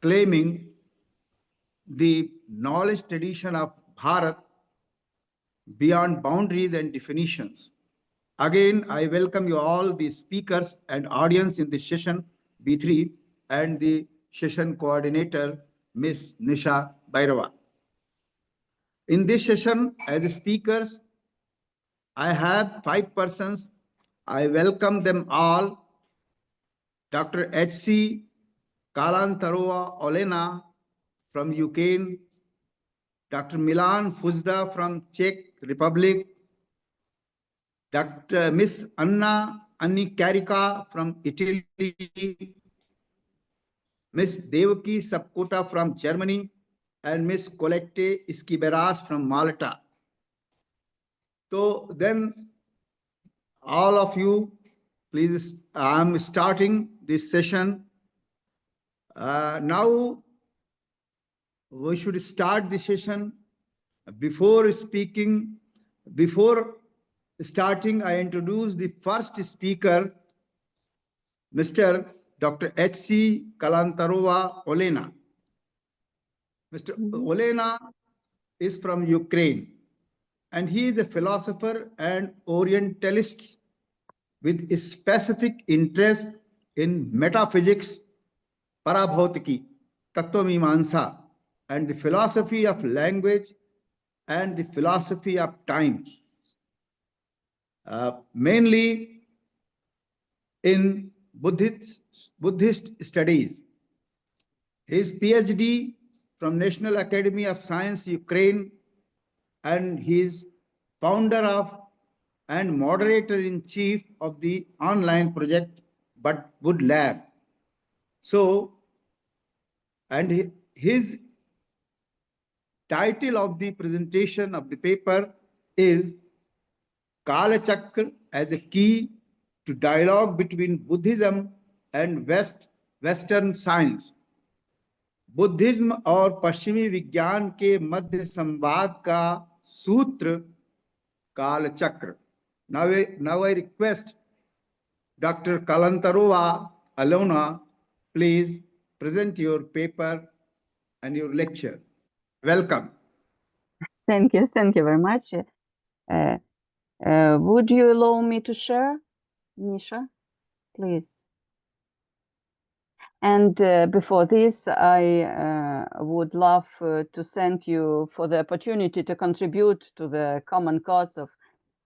reclaiming the knowledge tradition of Bharat beyond boundaries and definitions. Again, I welcome you all, the speakers and audience in this session B3 and the session coordinator, Ms. Nisha Bairwa. In this session, as speakers, I have 5 persons. I welcome them all. Dr.h.c, Kālantarova, Olena from Ukraine, Dr. Milan Fujda from Czech Republic, Dr. Miss Anna Annicchiarico from Italy, Miss Devaki Sapkota from Germany, and Miss Colette Esquiberas from Malta. So then, all of you, please, I'm starting this session. Now, we should start the session. Before starting, I introduce the first speaker, Mr. Dr.h.c. Kalantarova Olena. Mr. Olena is from Ukraine, and he is a philosopher and Orientalist with a specific interest in metaphysics, parabhautiki, tattva-mīmānsa, and the philosophy of language and the philosophy of time, mainly in Buddhist studies. His PhD from National Academy of Science, Ukraine, and he is founder of and moderator-in-chief of the online project Wood Lab. So, and his title of the presentation of the paper is Kālacakra as a key to dialogue between Buddhism and Western science. Buddhism और पश्चिमी विज्ञान के मध्य संवाद का सूत्र कालचक्र. Now I request Dr. Kalantarova Olena, please present your paper and your lecture. Welcome. Thank you very much. Would you allow me to share, Nisha, please? And before this, I would love to thank you for the opportunity to contribute to the common cause of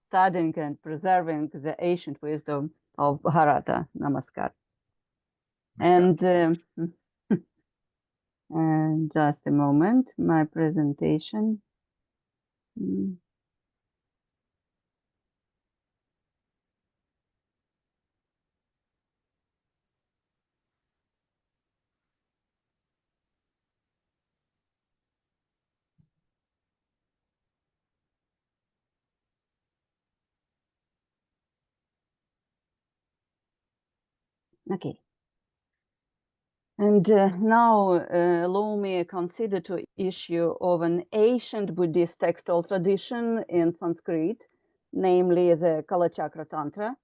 studying and preserving the ancient wisdom of Bharata. Namaskar. And just a moment, my presentation. Okay. And now allow me to consider the issue of an ancient Buddhist textual tradition in Sanskrit, namely the Kālacakra Tantra.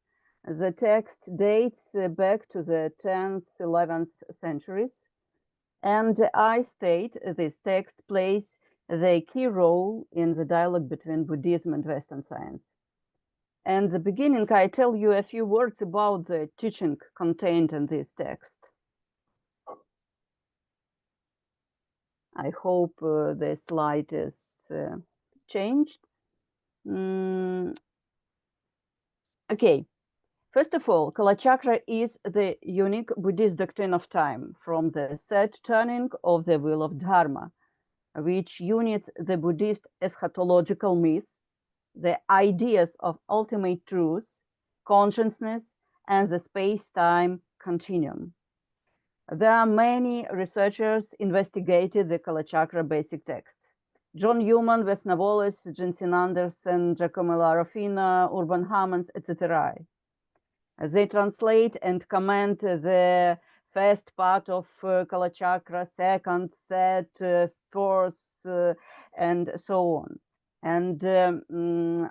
The text dates back to the 10th, 11th centuries. And I state this text plays the key role in the dialogue between Buddhism and Western science. And at the beginning, I tell you a few words about the teaching contained in this text. I hope the slide is changed. Okay, first of all, Kālacakra is the unique Buddhist doctrine of time from the third turning of the wheel of Dharma, which unites the Buddhist eschatological myths, the ideas of ultimate truth, consciousness, and the space-time continuum. There are many researchers investigated the Kālacakra basic text. John Newman, Vesna Wallace, Jensen Anderson, Giacomo Larofina, Urban Hammonds, etc. They translate and comment the first part of Kālacakra, second, third, fourth, and so on. And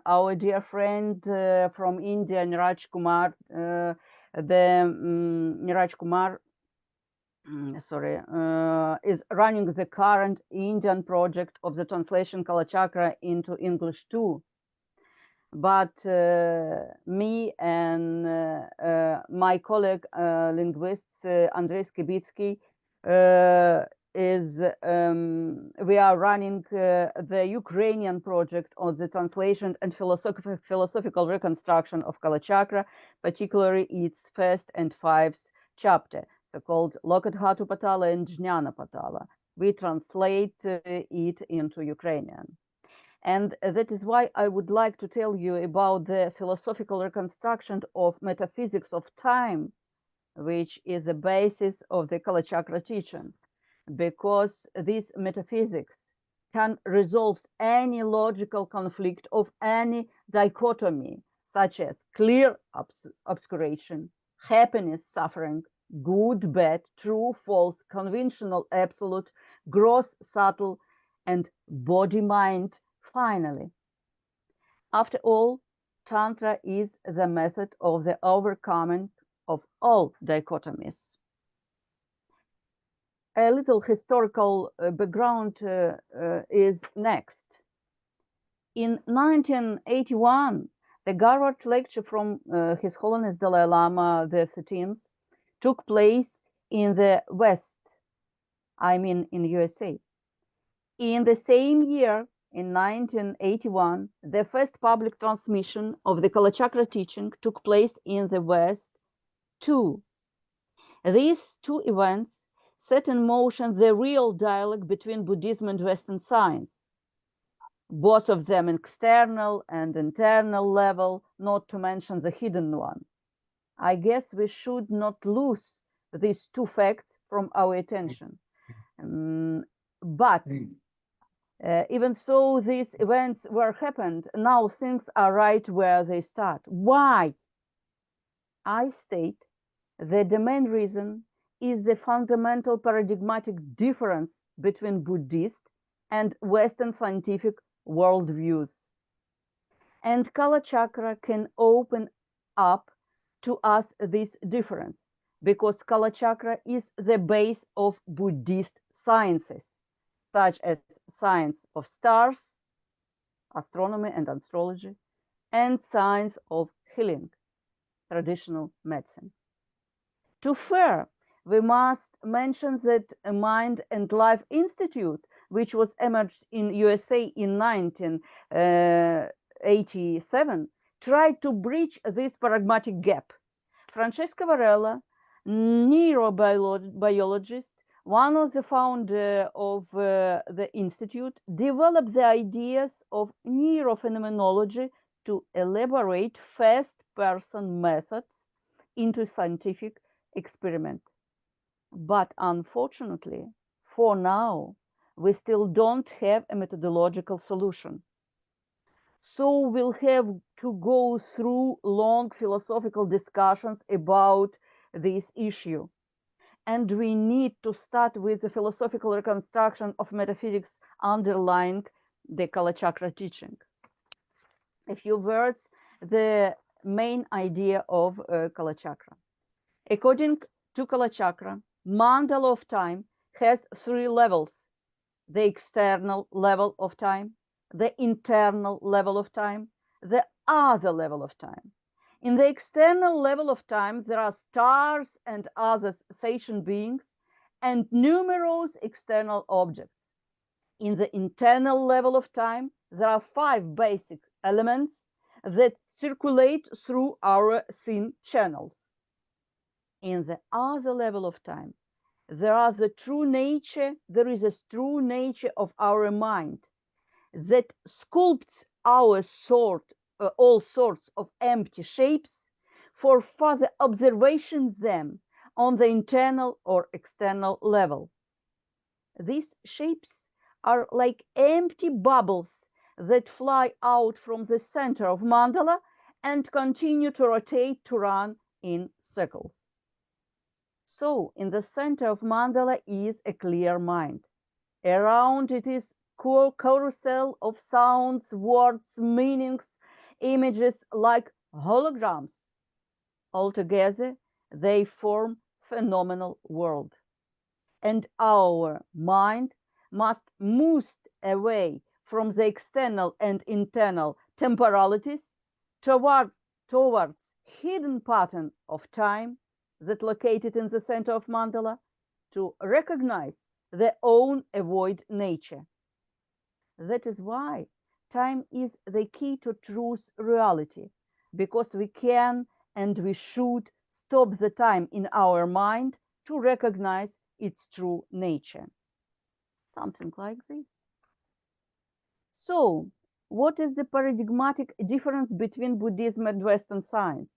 our dear friend from India, Niraj Kumar, Niraj Kumar is running the current Indian project of the translation Kālacakra into English too. But me and my colleague linguist Andrei Skibitsky we are running the Ukrainian project on the translation and philosophical reconstruction of Kālacakra, particularly its first and fifth chapter, called Lokadhatu Patala and Jnana Patala. We translate it into Ukrainian. And that is why I would like to tell you about the philosophical reconstruction of metaphysics of time, which is the basis of the Kālacakra teaching, because this metaphysics can resolve any logical conflict of any dichotomy, such as clear obscuration, happiness, suffering, good, bad, true, false, conventional, absolute, gross, subtle, and body-mind. Finally, after all, Tantra is the method of the overcoming of all dichotomies. A little historical background is next. In 1981, the Harvard lecture from His Holiness Dalai Lama XIII took place in the West, I mean in USA. In the same year, in 1981, the first public transmission of the Kālacakra teaching took place in the West too. These two events set in motion the real dialogue between Buddhism and Western science, both of them external and internal level, not to mention the hidden one. I guess we should not lose these two facts from our attention. But even though these events were happened, now things are right where they start. Why? I state that the main reason is the fundamental paradigmatic difference between Buddhist and Western scientific worldviews. And Kālacakra can open up to us this difference, because Kālacakra is the base of Buddhist sciences, such as science of stars, astronomy and astrology, and science of healing, traditional medicine. To fair, we must mention that Mind and Life Institute, which was emerged in USA in 1987, tried to bridge this paradigmatic gap. Francesca Varela, neurobiologist, one of the founders of the institute, developed the ideas of neurophenomenology to elaborate first-person methods into scientific experiment. But unfortunately, for now, we still don't have a methodological solution. So we'll have to go through long philosophical discussions about this issue. And we need to start with the philosophical reconstruction of metaphysics underlying the Kālacakra teaching. A few words, the main idea of Kālacakra. According to Kālacakra, mandala of time has three levels: the external level of time, the internal level of time, the other level of time. In the external level of time, there are stars and other sentient beings and numerous external objects. In the internal level of time, there are 5 basic elements that circulate through our thin channels. In the other level of time, there is a true nature of our mind that sculpts all sorts of empty shapes for further observation them on the internal or external level. These shapes are like empty bubbles that fly out from the center of mandala and continue to rotate to run in circles. So in the center of mandala is a clear mind. Around it is carousel of sounds, words, meanings, images like holograms. Altogether, they form phenomenal world. and our mind must move away from the external and internal temporalities towards hidden pattern of time that located in the center of mandala to recognize their own avoid nature. That is why time is the key to truth reality, because we can and we should stop the time in our mind to recognize its true nature. Something like this. So, what is the paradigmatic difference between Buddhism and Western science?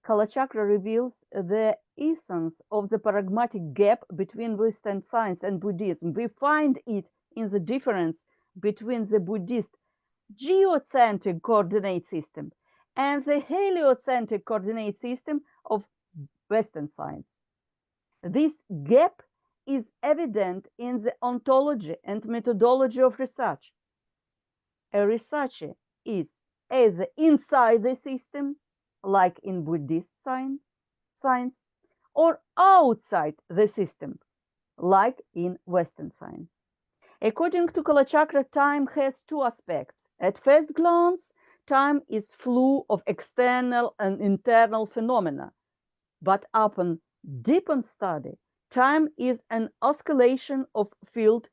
Kālacakra reveals the essence of the paradigmatic gap between Western science and Buddhism. We find it in the difference between the Buddhist geocentric coordinate system and the heliocentric coordinate system of Western science. This gap is evident in the ontology and methodology of research. A researcher is either inside the system, like in Buddhist science, or outside the system, like in Western science. According to Kālacakra, time has two aspects. At first glance, time is full of external and internal phenomena, but upon deepened study, time is an oscillation of field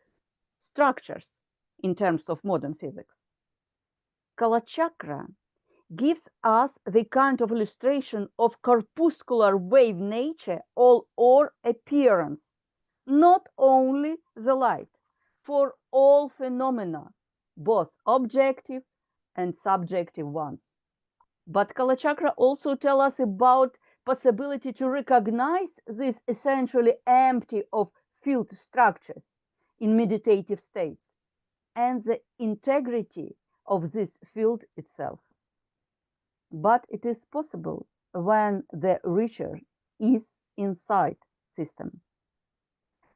structures in terms of modern physics. Kālacakra gives us the kind of illustration of corpuscular wave nature or appearance, not only the light, for all phenomena, both objective and subjective ones. But Kālacakra also tells us about possibility to recognize this essentially empty of field structures in meditative states and the integrity of this field itself. But it is possible when the reacher is inside system.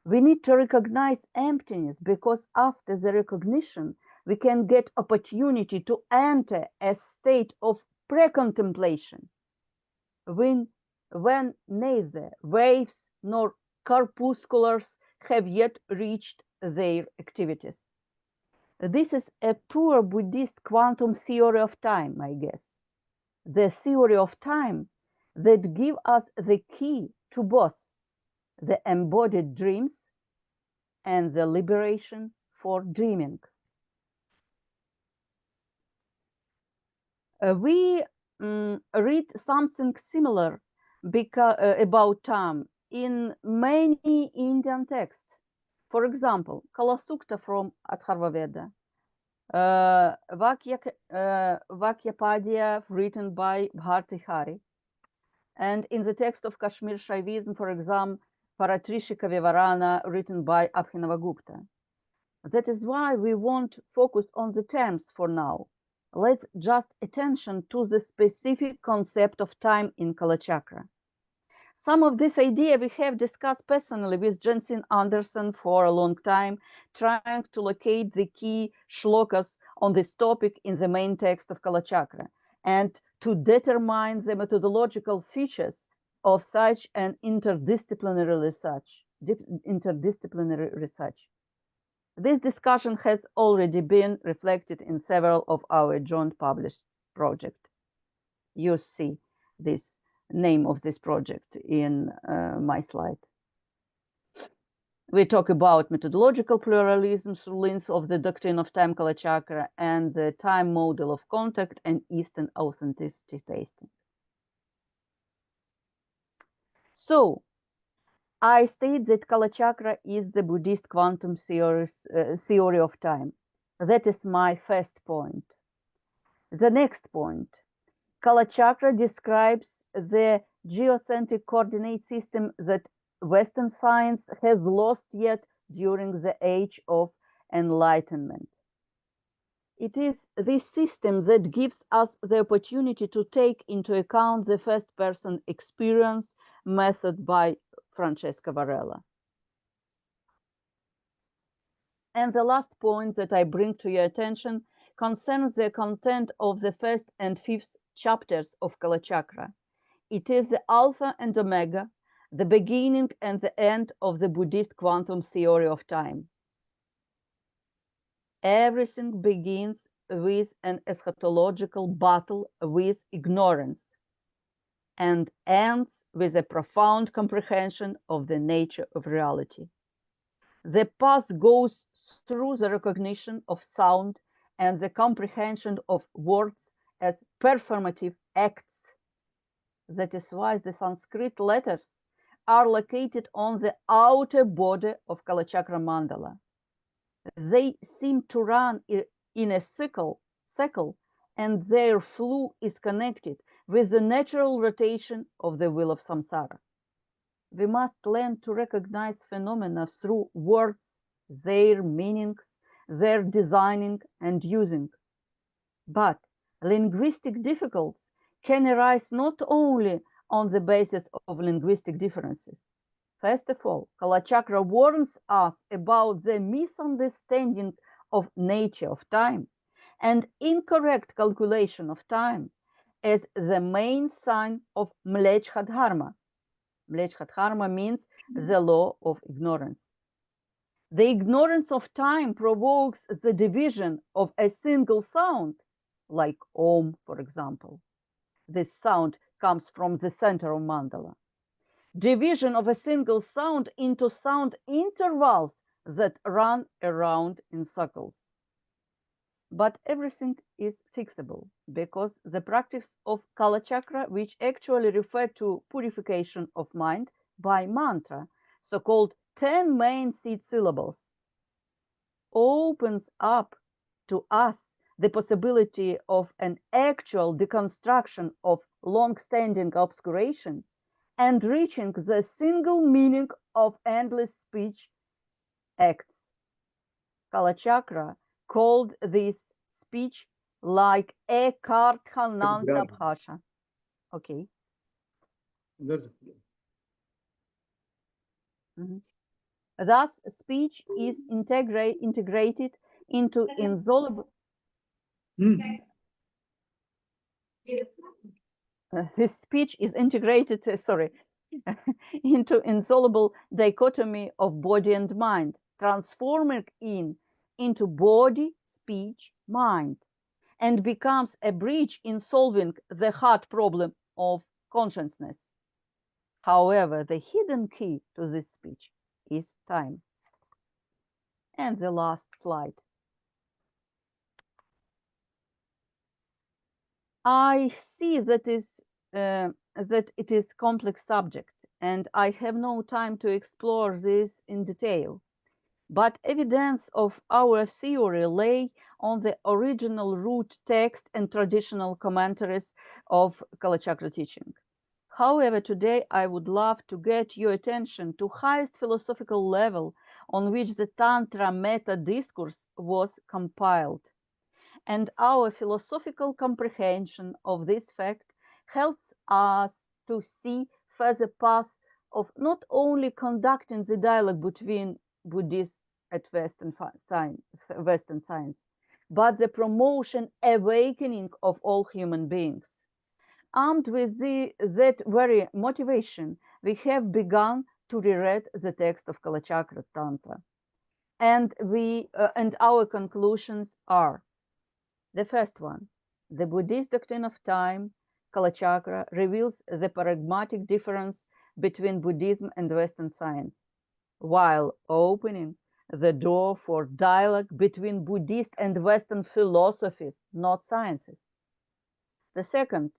We need to recognize emptiness, because after the recognition, we can get opportunity to enter a state of pre-contemplation, when neither waves nor corpusculars have yet reached their activities. This is a pure Buddhist quantum theory of time, I guess. The theory of time that gives us the key to both the embodied dreams and the liberation for dreaming. We read something similar about time in many Indian texts. For example, Kala Sukta from Atharva Veda, Vakyapadya written by Bhartihari, and in the text of Kashmir Shaivism, for example, Paratrishika Vivarana written by Abhinavagupta. That is why we won't focus on the terms for now. Let's just attention to the specific concept of time in Kālacakra. Some of this idea we have discussed personally with Jensen Anderson for a long time, trying to locate the key shlokas on this topic in the main text of Kālacakra, and to determine the methodological features of such an interdisciplinary research. This discussion has already been reflected in several of our joint published projects. You see this name of this project in my slide. We talk about methodological pluralism through lens of the doctrine of time Kālacakra and the time model of contact and Eastern authenticity tasting. So, I state that Kālacakra is the Buddhist quantum theory of time. That is my first point. The next point, Kālacakra describes the geocentric coordinate system that Western science has lost yet during the age of enlightenment. It is this system that gives us the opportunity to take into account the first-person experience method by Francesca Varela. And the last point that I bring to your attention concerns the content of the first and fifth chapters of Kālacakra. It is the alpha and omega, the beginning and the end of the Buddhist quantum theory of time. Everything begins with an eschatological battle with ignorance and ends with a profound comprehension of the nature of reality. The path goes through the recognition of sound and the comprehension of words as performative acts. That is why the Sanskrit letters are located on the outer border of Kālacakra mandala. They seem to run in a circle, and their flow is connected with the natural rotation of the wheel of samsara. We must learn to recognize phenomena through words, their meanings, their designing and using. But linguistic difficulties can arise not only on the basis of linguistic differences. First of all, Kālacakra warns us about the misunderstanding of nature of time and incorrect calculation of time as the main sign of mlechha dharma. Mlechha dharma means the law of ignorance. The ignorance of time provokes the division of a single sound, like Om, for example. This sound comes from the center of mandala. Division of a single sound into sound intervals that run around in circles. But everything is fixable because the practice of Kālacakra, which actually refer to purification of mind by mantra, so-called 10 main seed syllables, opens up to us the possibility of an actual deconstruction of long-standing obscuration and reaching the single meaning of endless speech acts. Kālacakra called this speech like a karthananta bhasha. Okay. Thus, speech is integrated into insoluble. This speech is integrated, into insoluble dichotomy of body and mind, transforming into body, speech, mind, and becomes a bridge in solving the hard problem of consciousness. However, the hidden key to this speech is time. And the last slide. I see that it is complex subject, and I have no time to explore this in detail. But evidence of our theory lay on the original root text and traditional commentaries of Kālacakra teaching. However, today I would love to get your attention to highest philosophical level on which the Tantra meta discourse was compiled. And our philosophical comprehension of this fact helps us to see further paths of not only conducting the dialogue between Buddhists at Western science, but the promotion, awakening of all human beings. Armed with that very motivation, we have begun to reread the text of Kālacakra Tantra. And our conclusions are: the first one, the Buddhist doctrine of time, Kālacakra, reveals the paradigmatic difference between Buddhism and Western science, while opening the door for dialogue between Buddhist and Western philosophies, not sciences. The second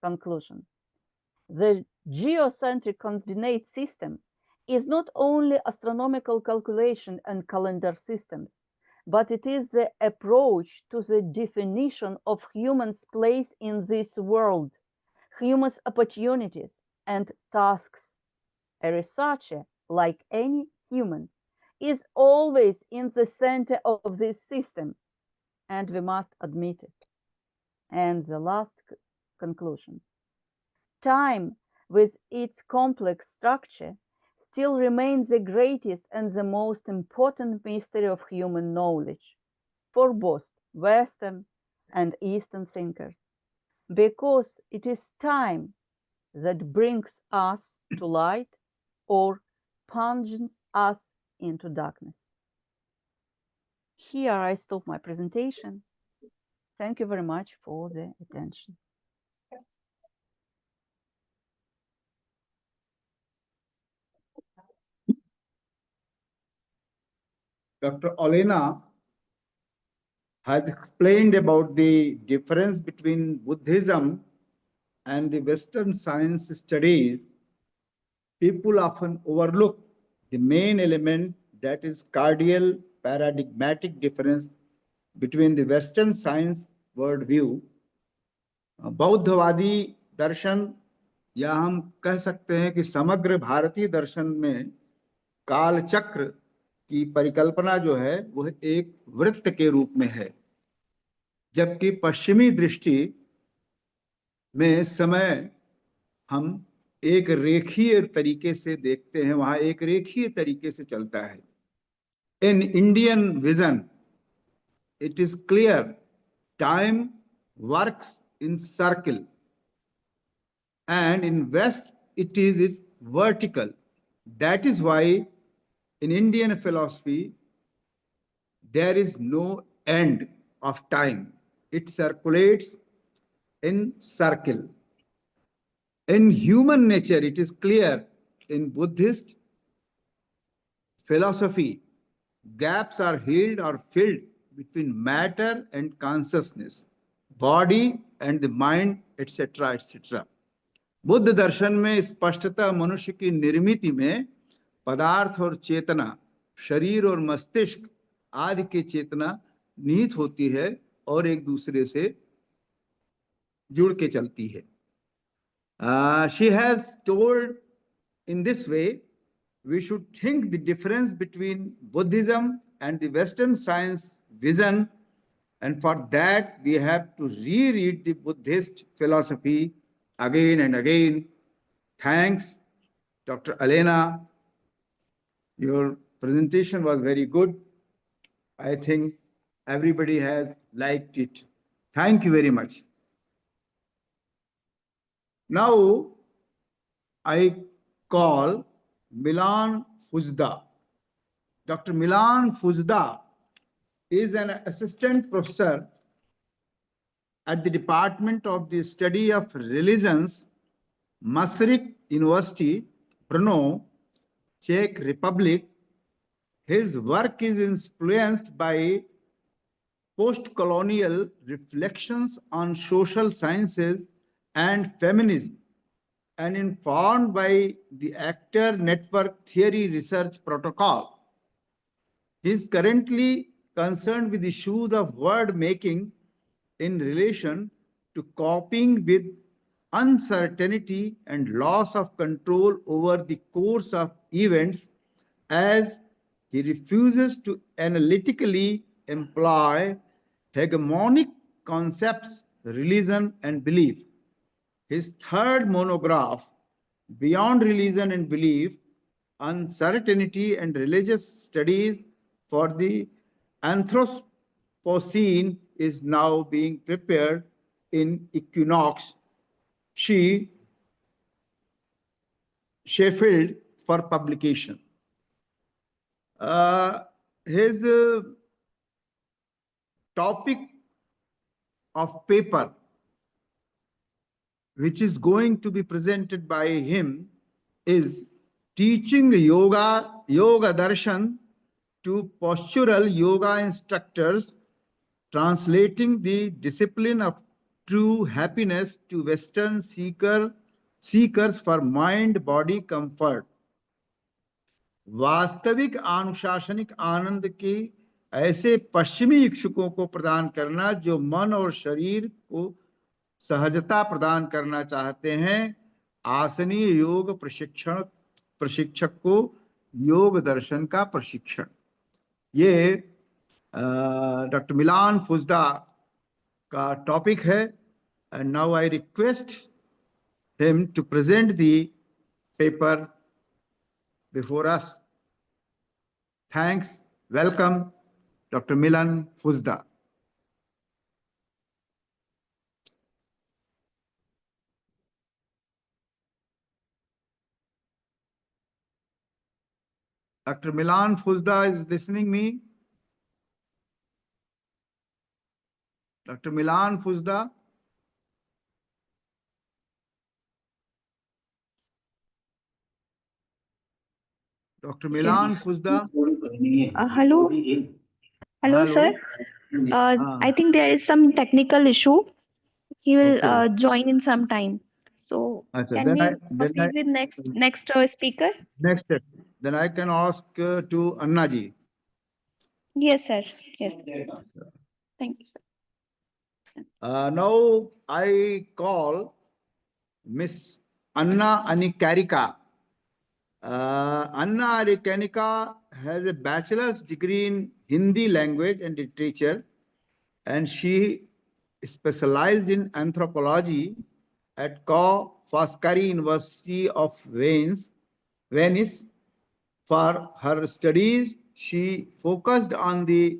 conclusion, the geocentric coordinate system is not only astronomical calculation and calendar systems, but it is the approach to the definition of humans' place in this world, humans' opportunities and tasks. A researcher, like any human, is always in the center of this system, and we must admit it. And the last conclusion, time, with its complex structure, still remains the greatest and the most important mystery of human knowledge for both Western and Eastern thinkers, because it is time that brings us to light or plunges us into darkness. Here I stop my presentation. Thank you very much for the attention. Dr. Olena has explained about the difference between Buddhism and the Western science studies. People often overlook the main element, that is cardinal paradigmatic difference between the Western science worldview, बौद्धवादी दर्शन, या हम कह सकते हैं कि समग्र भारतीय दर्शन में कालचक्र की परिकल्पना जो है वह एक वृत्त के रूप में है, जबकि पश्चिमी दृष्टि में समय हम एक रेखीय तरीके से देखते हैं, वहां एक रेखीय तरीके से चलता है. In Indian vision it is clear time works in circle, and in West it is vertical. That is why in Indian philosophy there is no end of time. It circulates in circle. In human nature it is clear. In Buddhist philosophy, gaps are healed or filled between matter and consciousness, body and the mind, etc., etc. Buddha दर्शन में स्पष्टता मनुष्य की निर्मिति में पदार्थ और चेतना, शरीर और मस्तिष्क आदि की चेतना निहित होती है और एक दूसरे से जुड़ के चलती है. She has told in this way, we should think the difference between Buddhism and the Western science vision, and for that we have to reread the Buddhist philosophy again and again. Thanks, Dr. Olena. Your presentation was very good. I think everybody has liked it. Thank you very much. Now, I call Milan Fujda. Dr. Milan Fujda is an assistant professor at the Department of the Study of Religions, Maastricht University, Brno, Czech Republic. His work is influenced by post-colonial reflections on social sciences and feminism, and informed by the Actor Network Theory Research Protocol. He is currently concerned with issues of word making in relation to coping with uncertainty and loss of control over the course of events, as he refuses to analytically employ hegemonic concepts, religion and belief. His third monograph, Beyond Religion and Belief, Uncertainty and Religious Studies for the Anthropocene, is now being prepared in Equinox, Sheffield, for publication. His topic of paper, which is going to be presented by him, is teaching yoga-darsana to postural yoga instructors, translating the discipline of true happiness to Western seekers for mind-body comfort. वास्तविक अनुशासनिक आनंद के ऐसे पश्चिमी इच्छुकों को प्रदान करना जो मन और शरीर को सहजता प्रदान करना चाहते हैं. आसनीय योग प्रशिक्षक को योग दर्शन का प्रशिक्षण. ये डॉक्टर मिलान फुजदा का टॉपिक है. And now I request him to present the paper before us. Thanks. Welcome, Dr. Milan Fujda. Dr. Milan Fujda is listening me. Dr. Milan Fujda. Dr. Milan Fujda. Hello. Hello, sir. I think there is some technical issue. He will join in some time. So can we proceed with next speaker? Next. Then I can ask to Anna ji. Yes, sir. Yes. Thank you, sir. Now I call Miss Anna Annicchiarico. Anna Annicchiarico has a bachelor's degree in Hindi language and literature, and she specialized in anthropology at Ca' Foscari University of Venice. For her studies, she focused on the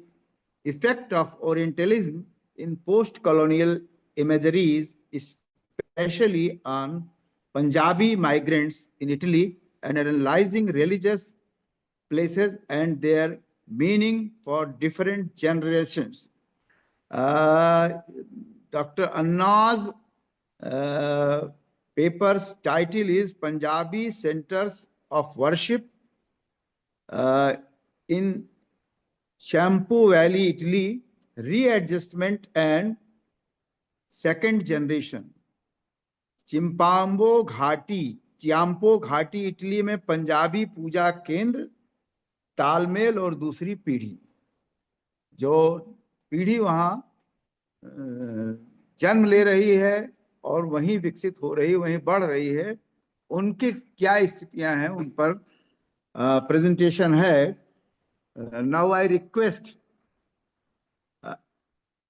effect of Orientalism in post-colonial imageries, especially on Punjabi migrants in Italy, and analyzing religious places and their meaning for different generations. Dr. Anna's paper's title is Punjabi Centers of Worship in Chiampo Valley, Italy, Readjustment and Second Generation. चिम्पाम्बो घाटी Italy में पंजाबी पूजा केंद्र, तालमेल और दूसरी पीढ़ी. जो पीढ़ी वहां जन्म ले रही है और वहीं विकसित हो रही, वहीं बढ़ रही है, उनकी क्या स्थितियां हैं, उन पर प्रेजेंटेशन है. Now I request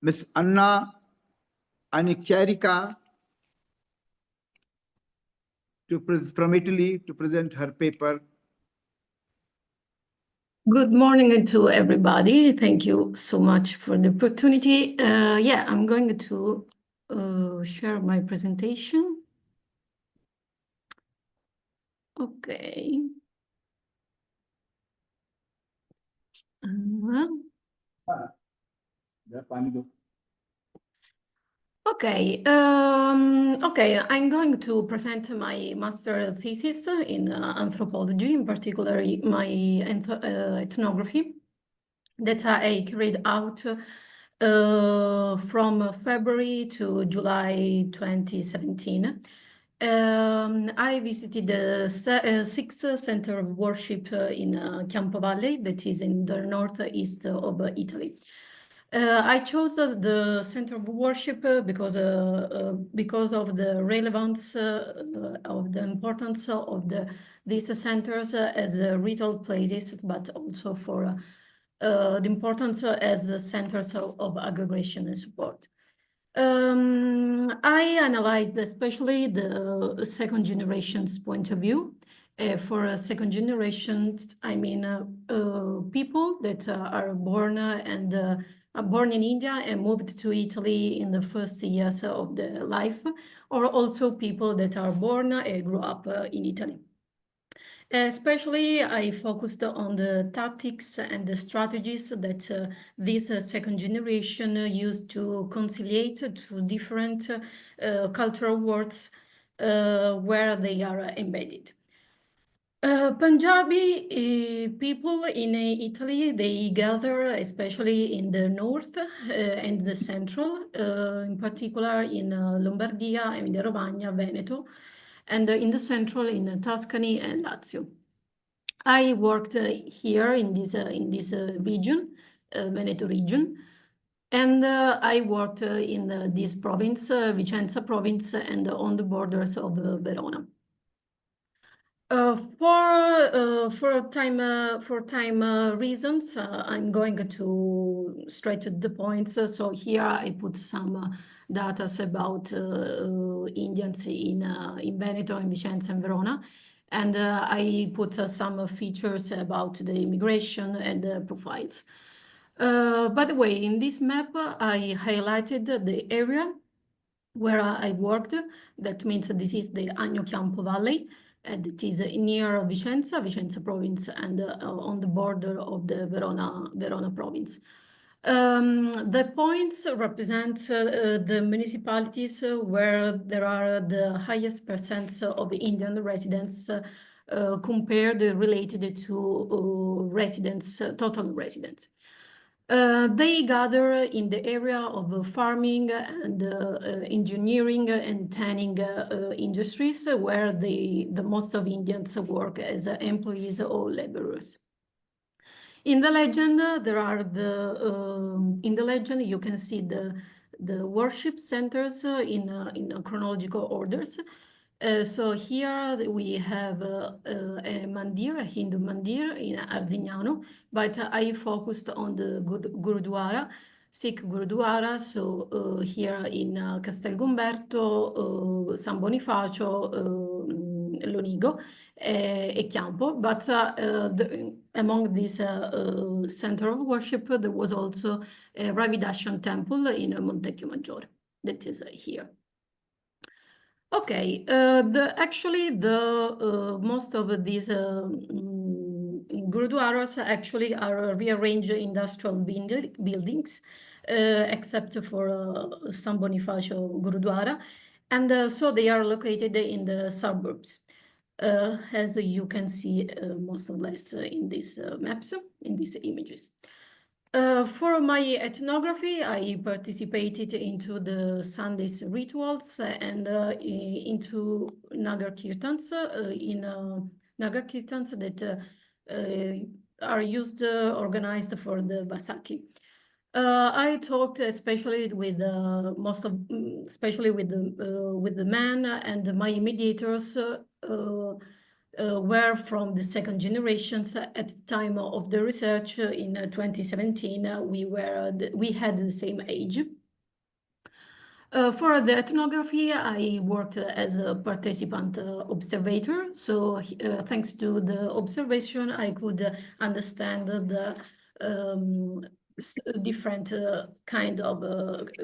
miss Anna Annicchiarico from Italy to present her paper. Good morning to everybody. Thank you so much for the opportunity. I'm going to share my presentation. Okay. Okay, I'm going to present my master thesis in anthropology, in particular my ethnography that I carried out from February to July 2017. I visited the 6th center of worship in Chiampo Valley, that is in the northeast of Italy. I chose the center of worship because of the relevance of the importance of these centers as ritual places, but also for the importance as the centers of aggregation and support. I analyzed especially the second generation's point of view. For second generations, I mean people that are born in India and moved to Italy in the first years of their life, or also people that are born and grew up in Italy. Especially, I focused on the tactics and the strategies that this second generation used to conciliate to different cultural worlds where they are embedded. Punjabi people in Italy, they gather especially in the north and the central, in particular in Lombardia, Emilia-Romagna, Veneto, and in the central in Tuscany and Lazio. I worked here in this region, Veneto region, and I worked in this province, Vicenza province, and on the borders of Verona. For time reasons, I'm going to straight to the points. So here I put some data about Indians in Veneto, in Vicenza, and Verona, and I put some features about the immigration and profiles. By the way, in this map, I highlighted the area where I worked. That means this is the Chiampo Valley. and it is near Vicenza province, and on the border of the Verona province. The points represent the municipalities where there are the highest percents of Indian residents compared related to residents, total residents. They gather in the area of farming and engineering and tanning industries, where the most of Indians work as employees or laborers. In the legend, in the legend you can see the worship centers in chronological orders. So here we have a mandir, a Hindu mandir in Arzignano, but I focused on the Gurudwara, Sikh Gurudwara. So here in Castelgomberto, San Bonifacio, Lonigo, e Chiampo. But among these center of worship, there was also a Ravidashan temple in Montecchio Maggiore, that is here. Okay, actually most of these gurudwaras actually are rearranged industrial buildings, except for San Bonifacio Gurudwara, and so they are located in the suburbs, as you can see most or less in these maps, in these images. For my ethnography, I participated into the Sunday's rituals and into Nagar Kirtans, Nagar Kirtans that are organized for the Vaisakhi. I talked especially with especially with the men, and my mediators were from the second generations. At the time of the research in 2017, we had the same age. For the ethnography, I worked as a participant observator. So thanks to the observation, I could understand the different kind of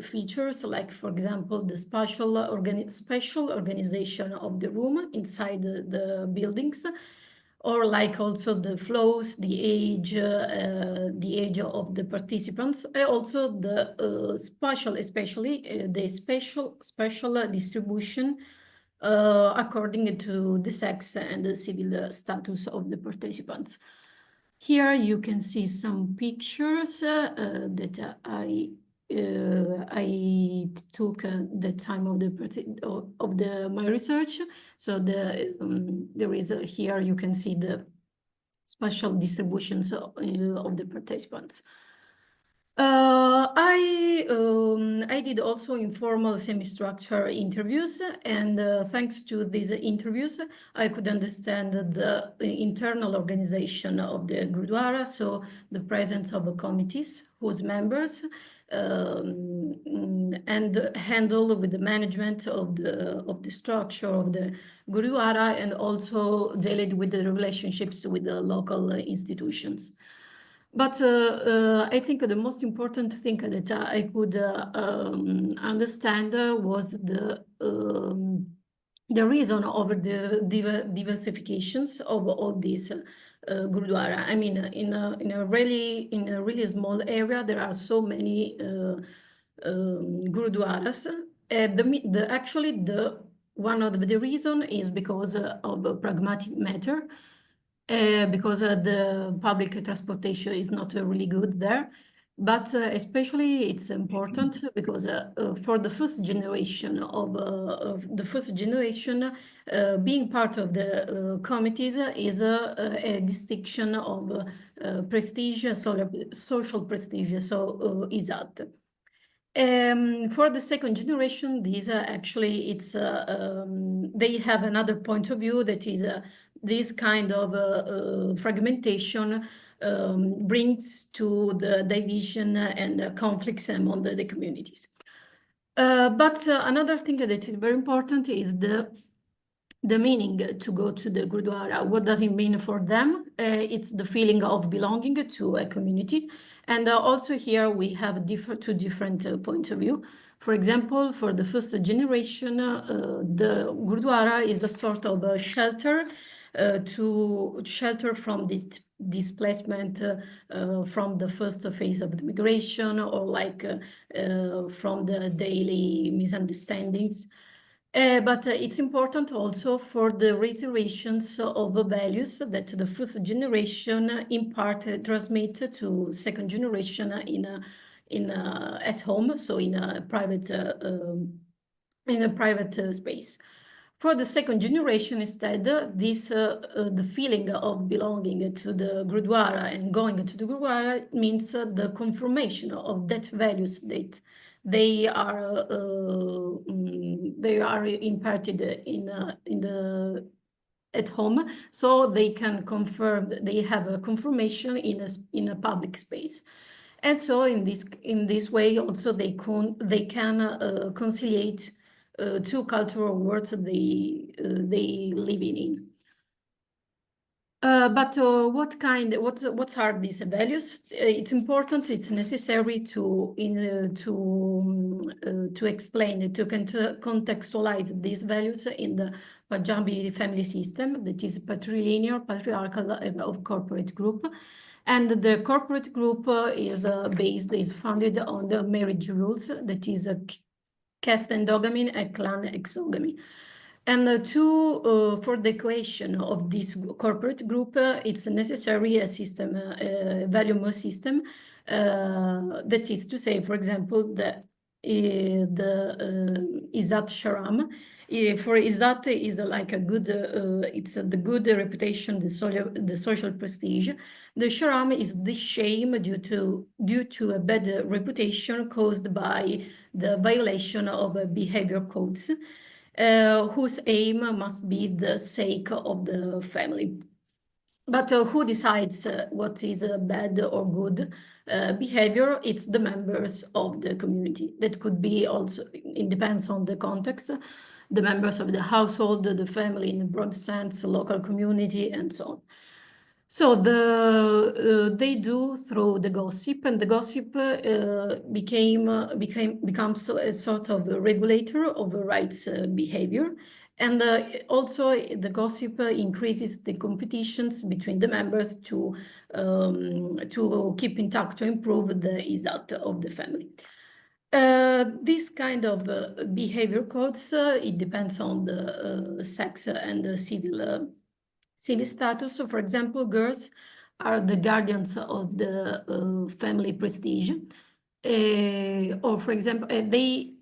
features, like, for example, the special organization of the room inside the buildings, or like also the flows, the age of the participants, and also the especially the special distribution according to the sex and the civil status of the participants. Here you can see some pictures that I took at the time of my research. So there is here you can see the spatial distributions of the participants. I did also informal semi-structured interviews, and thanks to these interviews, I could understand the internal organization of the Gurudwara, so the presence of committees whose members and handle with the management of the structure of the Gurudwara, and also dealt with the relationships with the local institutions. But I think the most important thing that I could understand was the reason of the diversifications of all these Gurudwara. I mean, in a really small area, there are so many Gurudwaras. Actually, one of the reason is because of a pragmatic matter. Because the public transportation is not really good there. But especially it's important because for the first generation being part of the committees is a distinction of prestige, social prestige, so is that. For the second generation, these are actually, they have another point of view, that is this kind of fragmentation brings to the division and conflicts among the communities. But another thing that is very important is the meaning to go to the Gurudwara. What does it mean for them? It's the feeling of belonging to a community. And also here we have two different points of view. For example, for the first generation, the Gurdwara is a sort of a shelter to shelter from this displacement from the first phase of the migration, or like from the daily misunderstandings. But it's important also for the reiterations of the values that the first generation in part transmit to second generation at home, so in a private space. For the second generation, instead, the feeling of belonging to the Gurdwara and going to the Gurdwara means the confirmation of that values that they are imparted at home, so they can confirm, they have a confirmation in a public space. And so in this way also they can conciliate two cultural worlds they live in. But what are these values? It's important. It's necessary to explain, to contextualize these values in the Punjabi family system, that is patrilineal, patriarchal of corporate group. And the corporate group is founded on the marriage rules, that is a caste endogamy and clan exogamy. And for the equation of this corporate group, it's necessary a system, a value system, that is to say, for example, that the Izzat Sharam. For Izzat is like a good, it's the good reputation, the social prestige. The Sharam is the shame due to a bad reputation caused by the violation of behavior codes, whose aim must be the sake of the family. But who decides what is bad or good behavior? It's the members of the community. That could be also, it depends on the context, the members of the household, the family in a broad sense, local community, and so on. So they do through the gossip, and the gossip becomes a sort of a regulator of the rights behavior. And also the gossip increases the competitions between the members to keep intact, to improve the izzat of the family. This kind of behavior codes, it depends on the sex and the civil status. So, for example, girls are the guardians of the family prestige, or for example, they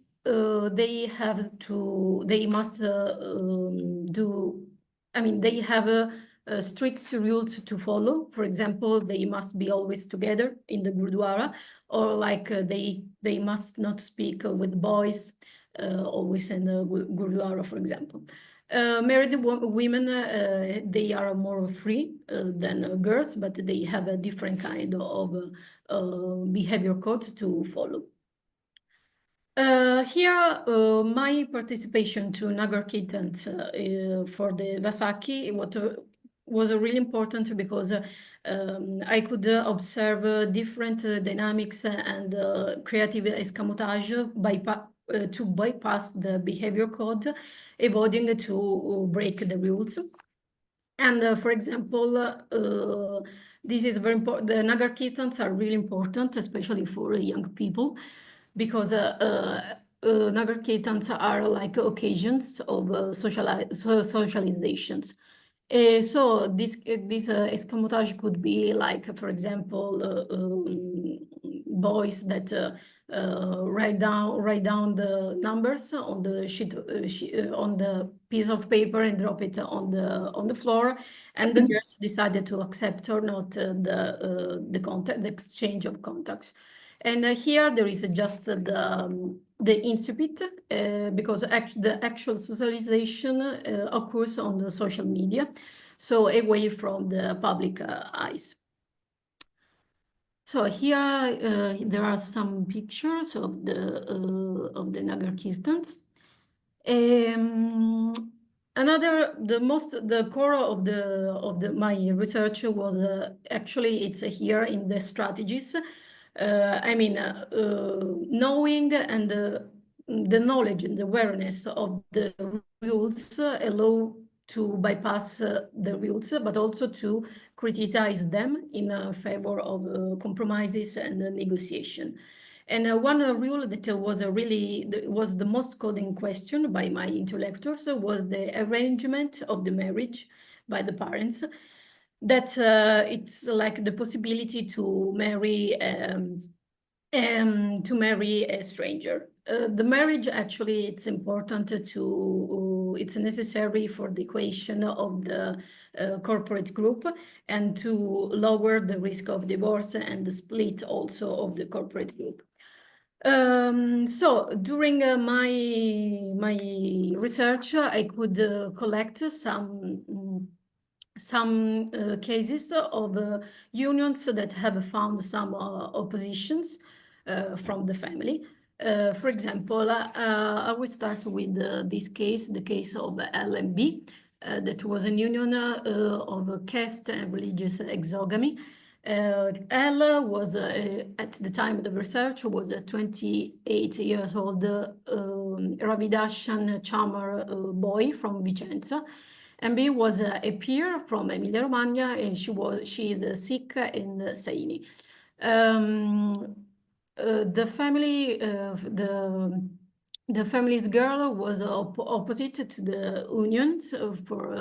must do. I mean, they have strict rules to follow. For example, they must be always together in the Gurdwara, or like they must not speak with boys always in the Gurdwara, for example. Married women, they are more free than girls, but they have a different kind of behavior code to follow. Here, my participation to Nagar Kirtans for the Vaisakhi was really important because I could observe different dynamics and creative escamotage to bypass the behavior code, avoiding to break the rules. And for example, this is very important. The Nagar Kirtans are really important, especially for young people, because Nagar Kirtans are like occasions of socializations. So this escamotage could be like, for example, boys that write down the numbers on the sheet on the piece of paper and drop it on the floor, and the girls decided to accept or not the exchange of contacts. And here there is just the incipit, because the actual socialization occurs on the social media, so away from the public eyes. So here there are some pictures of the Nagar Kirtans. The core of my research was actually it's here in the strategies. I mean, knowing and the knowledge and the awareness of the rules allow to bypass the rules, but also to criticize them in favor of compromises and negotiation. And one rule that was the most coding question by my interlocutors was the arrangement of the marriage by the parents. That it's like the possibility to marry a stranger. The marriage, actually, it's important it's necessary for the equation of the corporate group and to lower the risk of divorce and the split also of the corporate group. So during my research, I could collect some cases of unions that have found some oppositions from the family. For example, I will start with this case, the case of L and B, that was a union of caste and religious exogamy. L was, at the time of the research, was a 28 years old Ravidashan charmer boy from Vicenza. And B was a peer from Emilia Romagna, and she is a Sikh in Saini. The family's girl was opposite to the unions for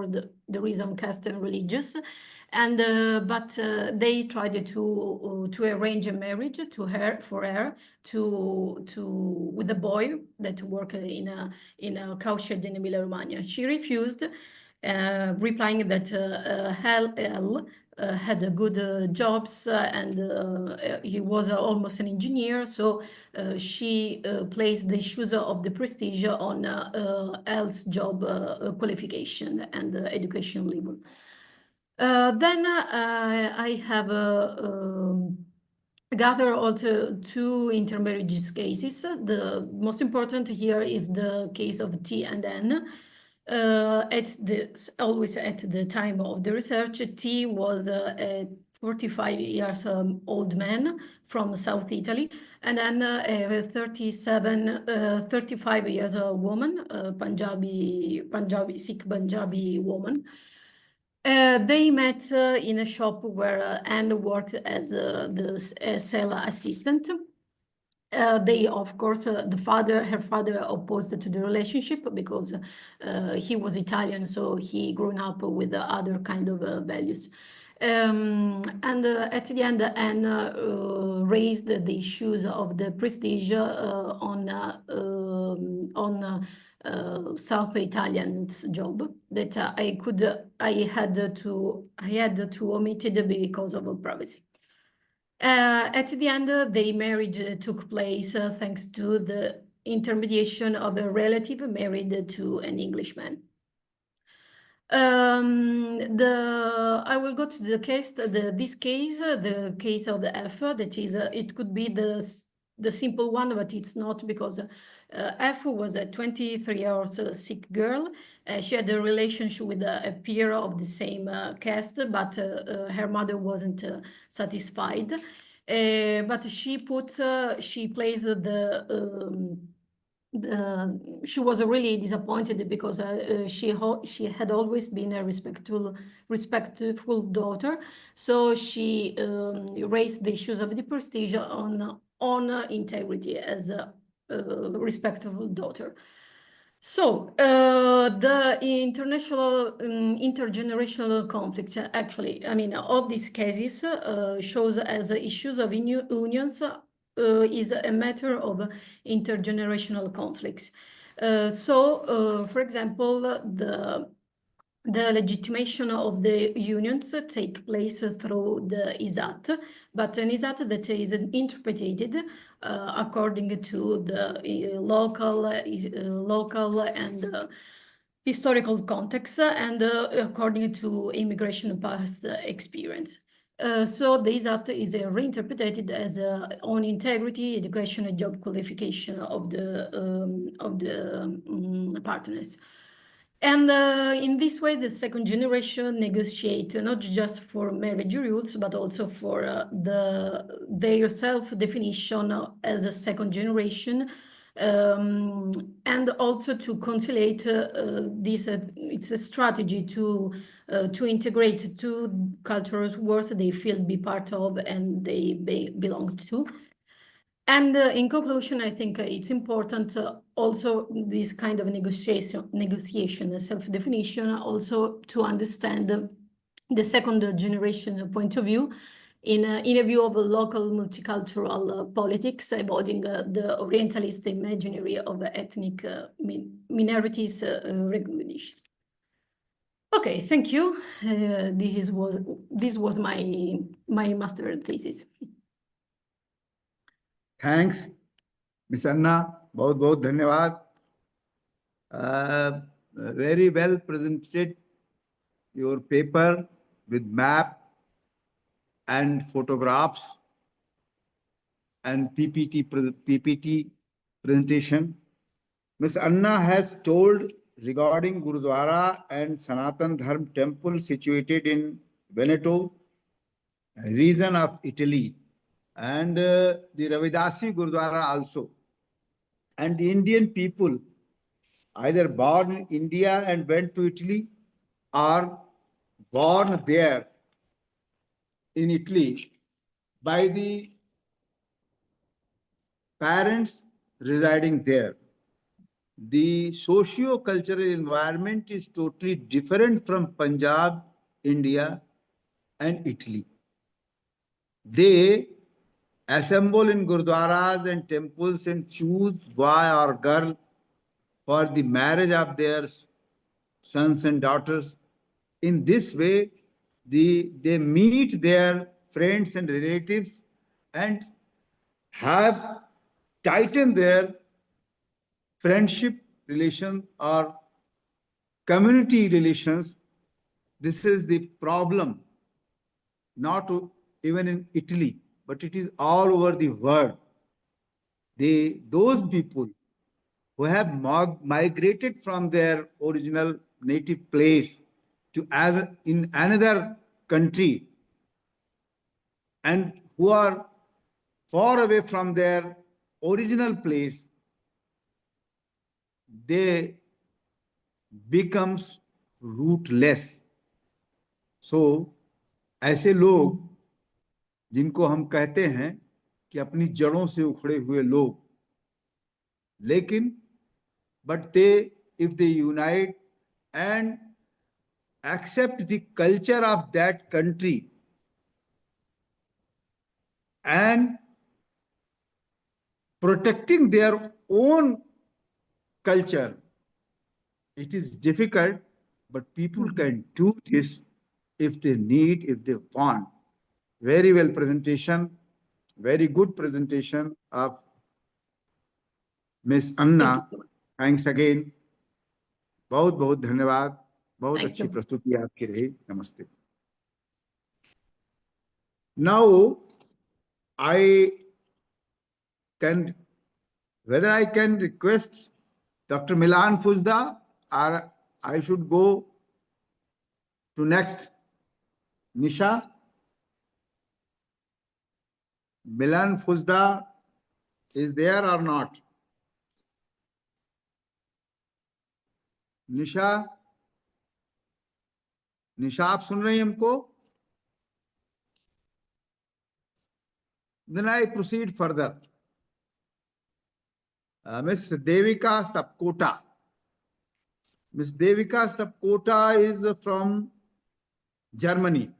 the reason caste and religious, and but they tried to arrange a marriage for her with a boy that worked in a cowshed in Emilia Romagna. She refused, replying that L had good jobs and he was almost an engineer, so she placed the issues of the prestige on L's job qualification and education level. Then I have gathered also two intermarriage cases. The most important here is the case of T and N. Always at the time of the research, T was a 45 years old man from South Italy, and then a 35 years old woman, Sikh Punjabi woman. They met in a shop where Anne worked as the sales assistant. They, of course, her father opposed to the relationship because he was Italian, so he grew up with other kind of values. And at the end, Anne raised the issues of the prestige on South Italian's job that I had to omit it because of privacy. At the end, the marriage took place thanks to the intermediation of a relative married to an Englishman. I will go to the case, the case of the F, that is, it could be the simple one, but it's not, because F was a 23-year-old Sikh girl. She had a relationship with a peer of the same caste, but her mother wasn't satisfied. But she plays she was really disappointed because she had always been a respectful daughter. So she raised the issues of the prestige on integrity as a respectful daughter. So the intergenerational conflicts, actually, I mean, all these cases shows as issues of unions is a matter of intergenerational conflicts. For example, the legitimation of the unions take place through the ISAT, but an ISAT that is interpreted according to the local and historical context and according to immigration past experience. So the ISAT is reinterpreted as on integrity, education, and job qualification of the partners. And in this way, the second generation negotiate not just for marriage rules, but also for their self-definition as a second generation, and also to conciliate this. It's a strategy to integrate two cultural worlds they feel be part of and they belong to. And in conclusion, I think it's important also this kind of negotiation, self-definition, also to understand the second generation point of view in a view of a local multicultural politics, embodying the Orientalist imaginary of ethnic minorities recognition. Okay, thank you. This was my master thesis. Thanks, Miss Anna. बहुत धन्यवाद. Very well presented your paper with map and photographs and PPT presentation. Miss Anna has told regarding Gurudwara and Sanatan Dharma temple situated in Veneto, region of Italy, and the Ravidasi Gurudwara also. And the Indian people, either born in India and went to Italy, or born there in Italy by the parents residing there. The socio-cultural environment is totally different from Punjab, India, and Italy. They assemble in gurdwaras and temples and choose boy or girl for the marriage of their sons and daughters. In this way, they meet their friends and relatives and have tightened their friendship relations or community relations. This is the problem, not even in Italy, but it is all over the world. Those people who have migrated from their original native place to in another country and who are far away from their original place, they becomes rootless. So ऐसे लोग जिनको हम कहते हैं कि अपनी जड़ों से उखड़े हुए लोग, लेकिन but if they unite and accept the culture of that country and protecting their own culture, it is difficult, but people can do this if they need, if they want. Very well presentation, very good presentation of Miss Anna. Thanks again. बहुत बहुत धन्यवाद. बहुत अच्छी प्रस्तुति आपकी रही. नमस्ते. Now whether I can request Dr. Milan Fujda or I should go to next. Nisha? Milan Fujda is there or not? Nisha? निशा आप सुन रही हैं हमको? Then I proceed further. Miss Devaki Sapkota. Miss Devaki Sapkota is from Germany.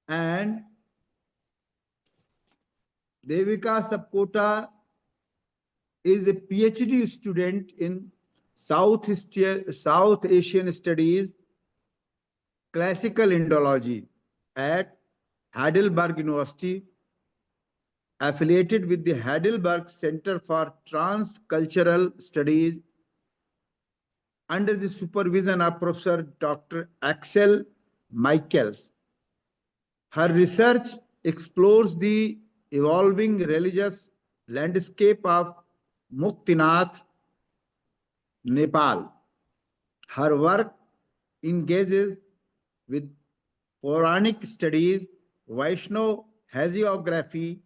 And Devaki Sapkota is a PhD student in South Asian Studies, Classical Indology at Heidelberg University, affiliated with the Heidelberg Center for Transcultural Studies under the supervision of Professor Dr. Axel Michaels. Her research explores the evolving religious landscape of Muktinath, Nepal. Her work engages with Puranic studies, Vaishnava hagiography,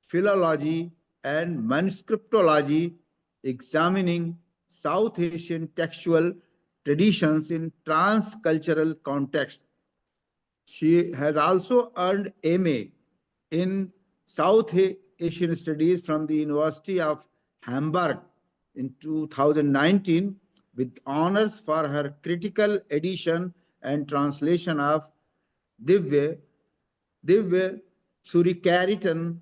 philology, and manuscriptology, examining South Asian textual traditions in transcultural context. She has also earned MA in South Asian Studies from the University of Hamburg in 2019 with honors for her critical edition and translation of Divya Surikaritan,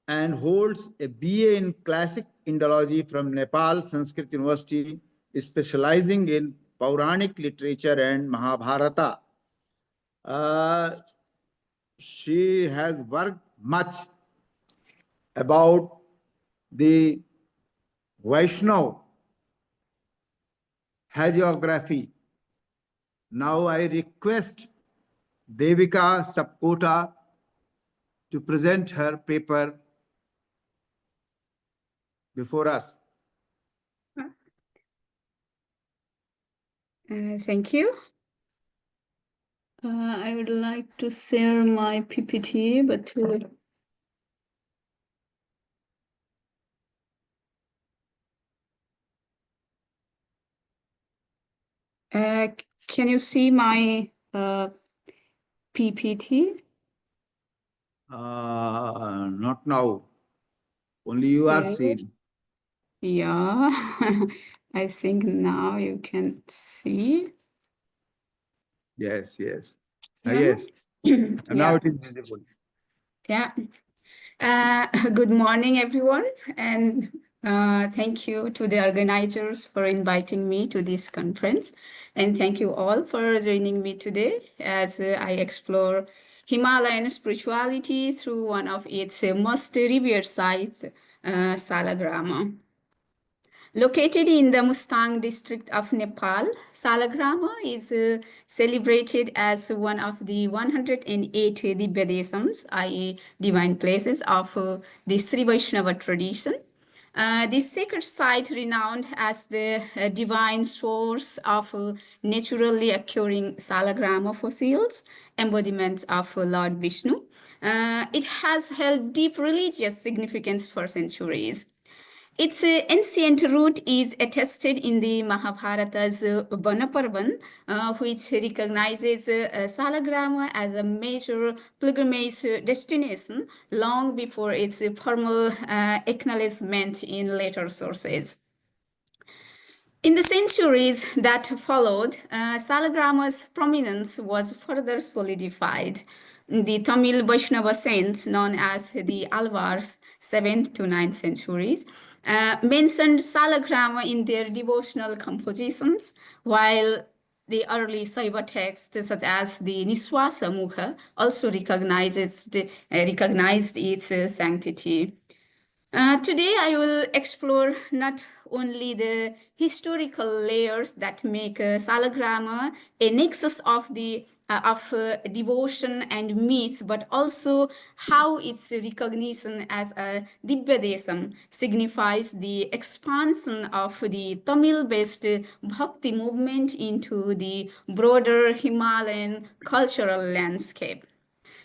and holds a BA in Classic Indology from Nepal Sanskrit University, specializing in Puranic literature and Mahabharata. She has worked much about the Vaishnav hagiography. Now I request Devaki Sapkota to present her paper before us. Thank you. I would like to share my PPT, but can you see my PPT? Not now. Only you are seeing. Yeah, I think now you can see. Yes, yes. Yeah. Yes. And Yeah. now it is visible. Yeah. Good morning, everyone, and thank you to the organizers for inviting me to this conference. And thank you all for joining me today as I explore Himalayan spirituality through one of its most revered sites, Salagrama. Located in the Mustang district of Nepal, Salagrama is celebrated as one of the 108 Divyadesams, i.e. divine places of the Śrīvaiṣṇava tradition. This sacred site, renowned as the divine source of naturally occurring Salagrama fossils, embodiments of Lord Vishnu, it has held deep religious significance for centuries. Its ancient root is attested in the Mahabharata's Vanaparvan, which recognizes Salagrama as a major pilgrimage destination long before its formal acknowledgement in later sources. In the centuries that followed, Salagrama's prominence was further solidified. The Tamil Vaishnava saints, known as the Alvars, 7th to 9th centuries, mentioned Salagrama in their devotional compositions, while the early Saiva texts, such as the Niswasa Mukha, also recognized its sanctity. Today, I will explore not only the historical layers that make Salagrama a nexus of devotion and myth, but also how its recognition as a Divyadesam signifies the expansion of the Tamil-based bhakti movement into the broader Himalayan cultural landscape.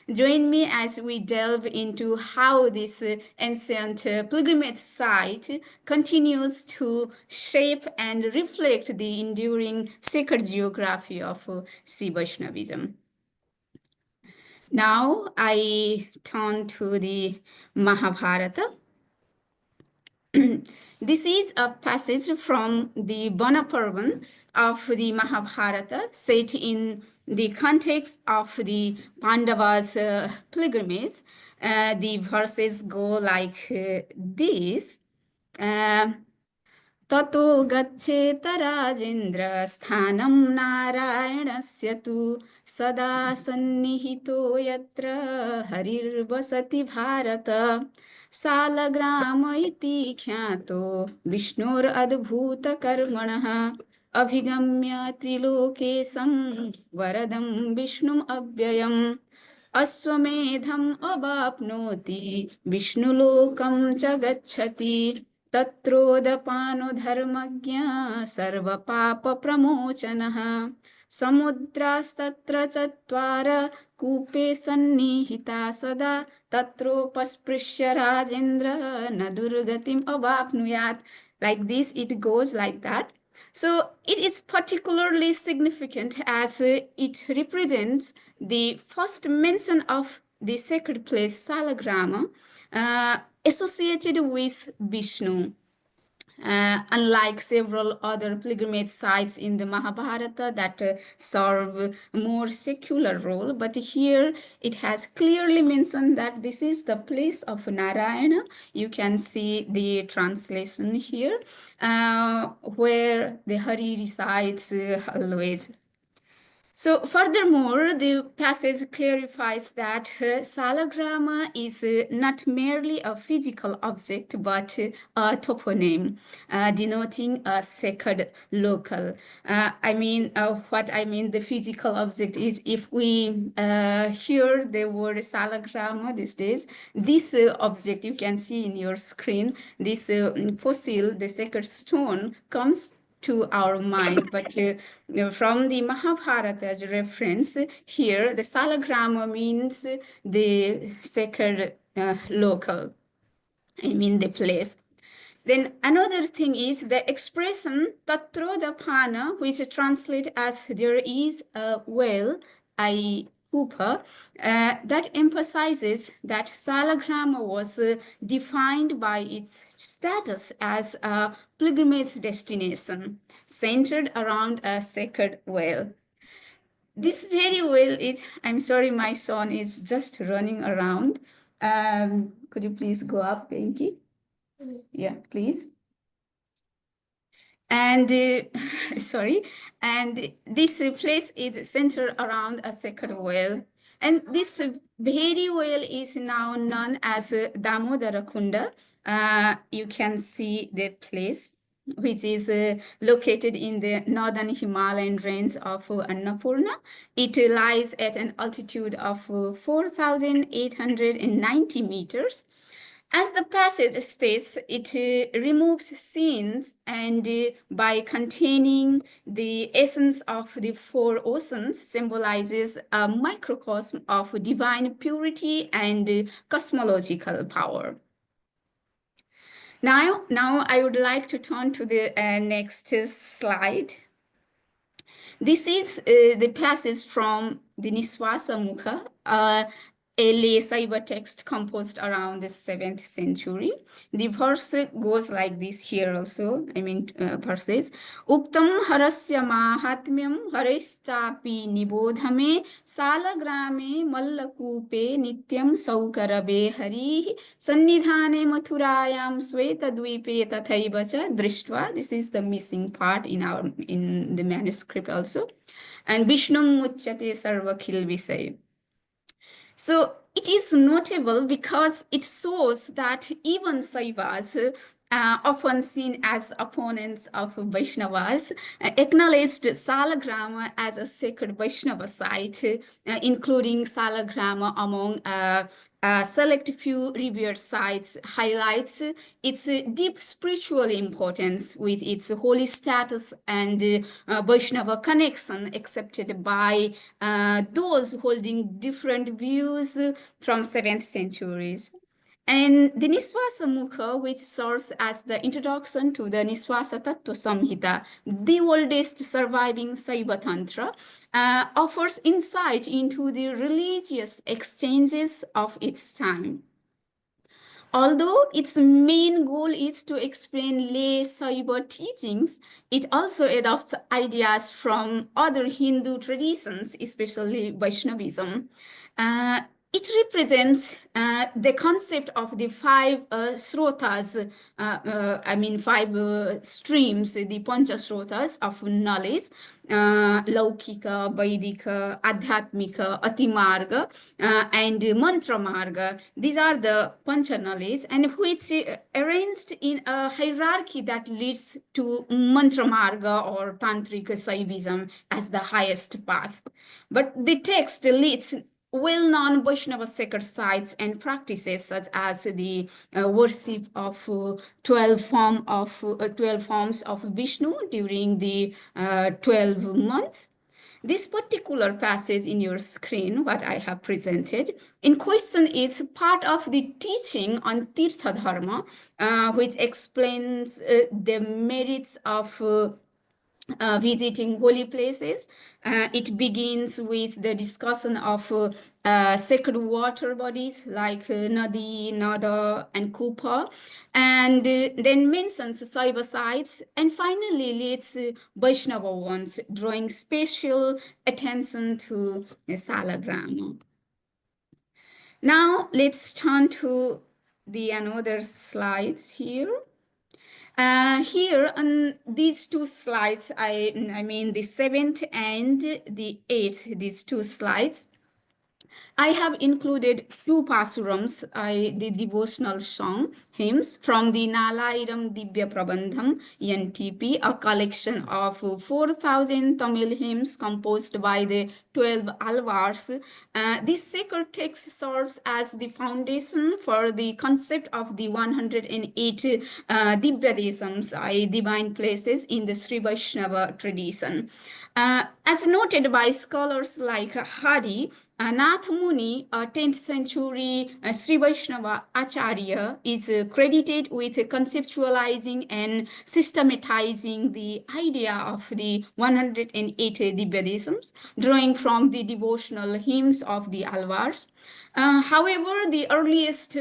Join me as we delve into how this ancient pilgrimage site continues to shape and reflect the enduring sacred geography of Śrīvaiṣṇavism. Now I turn to the Mahabharata. This is a passage from the Vanaparvan of the Mahabharata, set in the context of the Pandavas' pilgrimage. The verses go like this. Tato gaccheta rajendra sthanam narayanasya tu sada sannihito yatra harir vasati bharata Salagrama iti khyato Vishnur adbhuta karmanah abhigamya trilokesam varadam Vishnum abhyayam aswamedham abapnoti Vishnulokam cha gacchati Tatrodapano dharmagya sarva papa pramochanah samudrastatra chatvara kupe sannihita sada tatropasprisya rajendra nadurgatim avapnuyat. Like this, it goes like that. So it is particularly significant as it represents the first mention of the sacred place Salagrama associated with Vishnu. Unlike several other pilgrimage sites in the Mahabharata that serve a more secular role, but here it has clearly mentioned that this is the place of Narayana. You can see the translation here, where the Hari resides always. So furthermore, the passage clarifies that Salagrama is not merely a physical object, but a toponym denoting a sacred local. What I mean, the physical object is if we hear the word Salagrama these days, this object you can see in your screen, this fossil, the sacred stone, comes to our mind, but from the Mahabharata's reference here, the Salagrama means the sacred local, the place. Then another thing is the expression Tatrodapana, which translates as there is a well, i.e. Pupa, that emphasizes that Salagrama was defined by its status as a pilgrimage destination centered around a sacred well. This very well is, I'm sorry, my son is just running around. Could you please go up, Benki? Yeah, please. And sorry, and this place is centered around a sacred well. And this very well is now known as Damodara Kunda. You can see the place, which is located in the northern Himalayan range of Annapurna. It lies at an altitude of 4,890 meters. As the passage states, it removes sins and by containing the essence of the four oceans symbolizes a microcosm of divine purity and cosmological power. Now I would like to turn to the next slide. This is the passage from the Niswasa Mukha, a lay Saiva text composed around the 7th century. The verse goes like this here also, verses. Uktam harasya mahatmyam haraischāpi nibodhame salagrame mallakupe nityam saukarabe harihi sannidhane mathurayam svetadvipe tathaivacha drishtva. This is the missing part in the manuscript also. And Vishnum muchyate sarvakhil visay. So it is notable because it shows that even Saivas, often seen as opponents of Vaishnavas, acknowledged Salagrama as a sacred Vaishnava site, including Salagrama among select few revered sites, highlights its deep spiritual importance with its holy status and Vaishnava connection accepted by those holding different views from 7th centuries. And the Niswasa Mukha, which serves as the introduction to the Niswasa Tattva Samhita, the oldest surviving Saiva Tantra, offers insight into the religious exchanges of its time. Although its main goal is to explain lay Saiva teachings, it also adopts ideas from other Hindu traditions, especially Vaishnavism. It represents the concept of the 5 srotas, 5 streams, the panchasrotas of knowledge, Laukika, Vaidika, Adhyatmika, Atimarga, and Mantra Marga. These are the pancha knowledge, and which arranged in a hierarchy that leads to Mantra Marga or Tantrika Saivism as the highest path. But the text leads well-known Vaishnava sacred sites and practices such as the worship of 12 forms of Vishnu during the 12 months. This particular passage in your screen, what I have presented, in question is part of the teaching on Tirtha Dharma, which explains the merits of visiting holy places. It begins with the discussion of sacred water bodies like Nadi, Nada, and Kupa, and then mentions Saiva sites, and finally leads Vaishnava ones, drawing special attention to Salagrama. Now let's turn to the another slides here. Here on these two slides, I mean the 7th and the 8th, these two slides, I have included two pasurams, the devotional song hymns from the Nalayiram Divya Prabandham, NTP, a collection of 4,000 Tamil hymns composed by the 12 Alvars. This sacred text serves as the foundation for the concept of the 108 Divyadesams, divine places in the Śrīvaiṣṇava tradition. As noted by scholars like Hari, Nath Muni, a 10th century Śrīvaiṣṇava Acharya, is credited with conceptualizing and systematizing the idea of the 108 Divyadesams, drawing from the devotional hymns of the Alvars. However, the earliest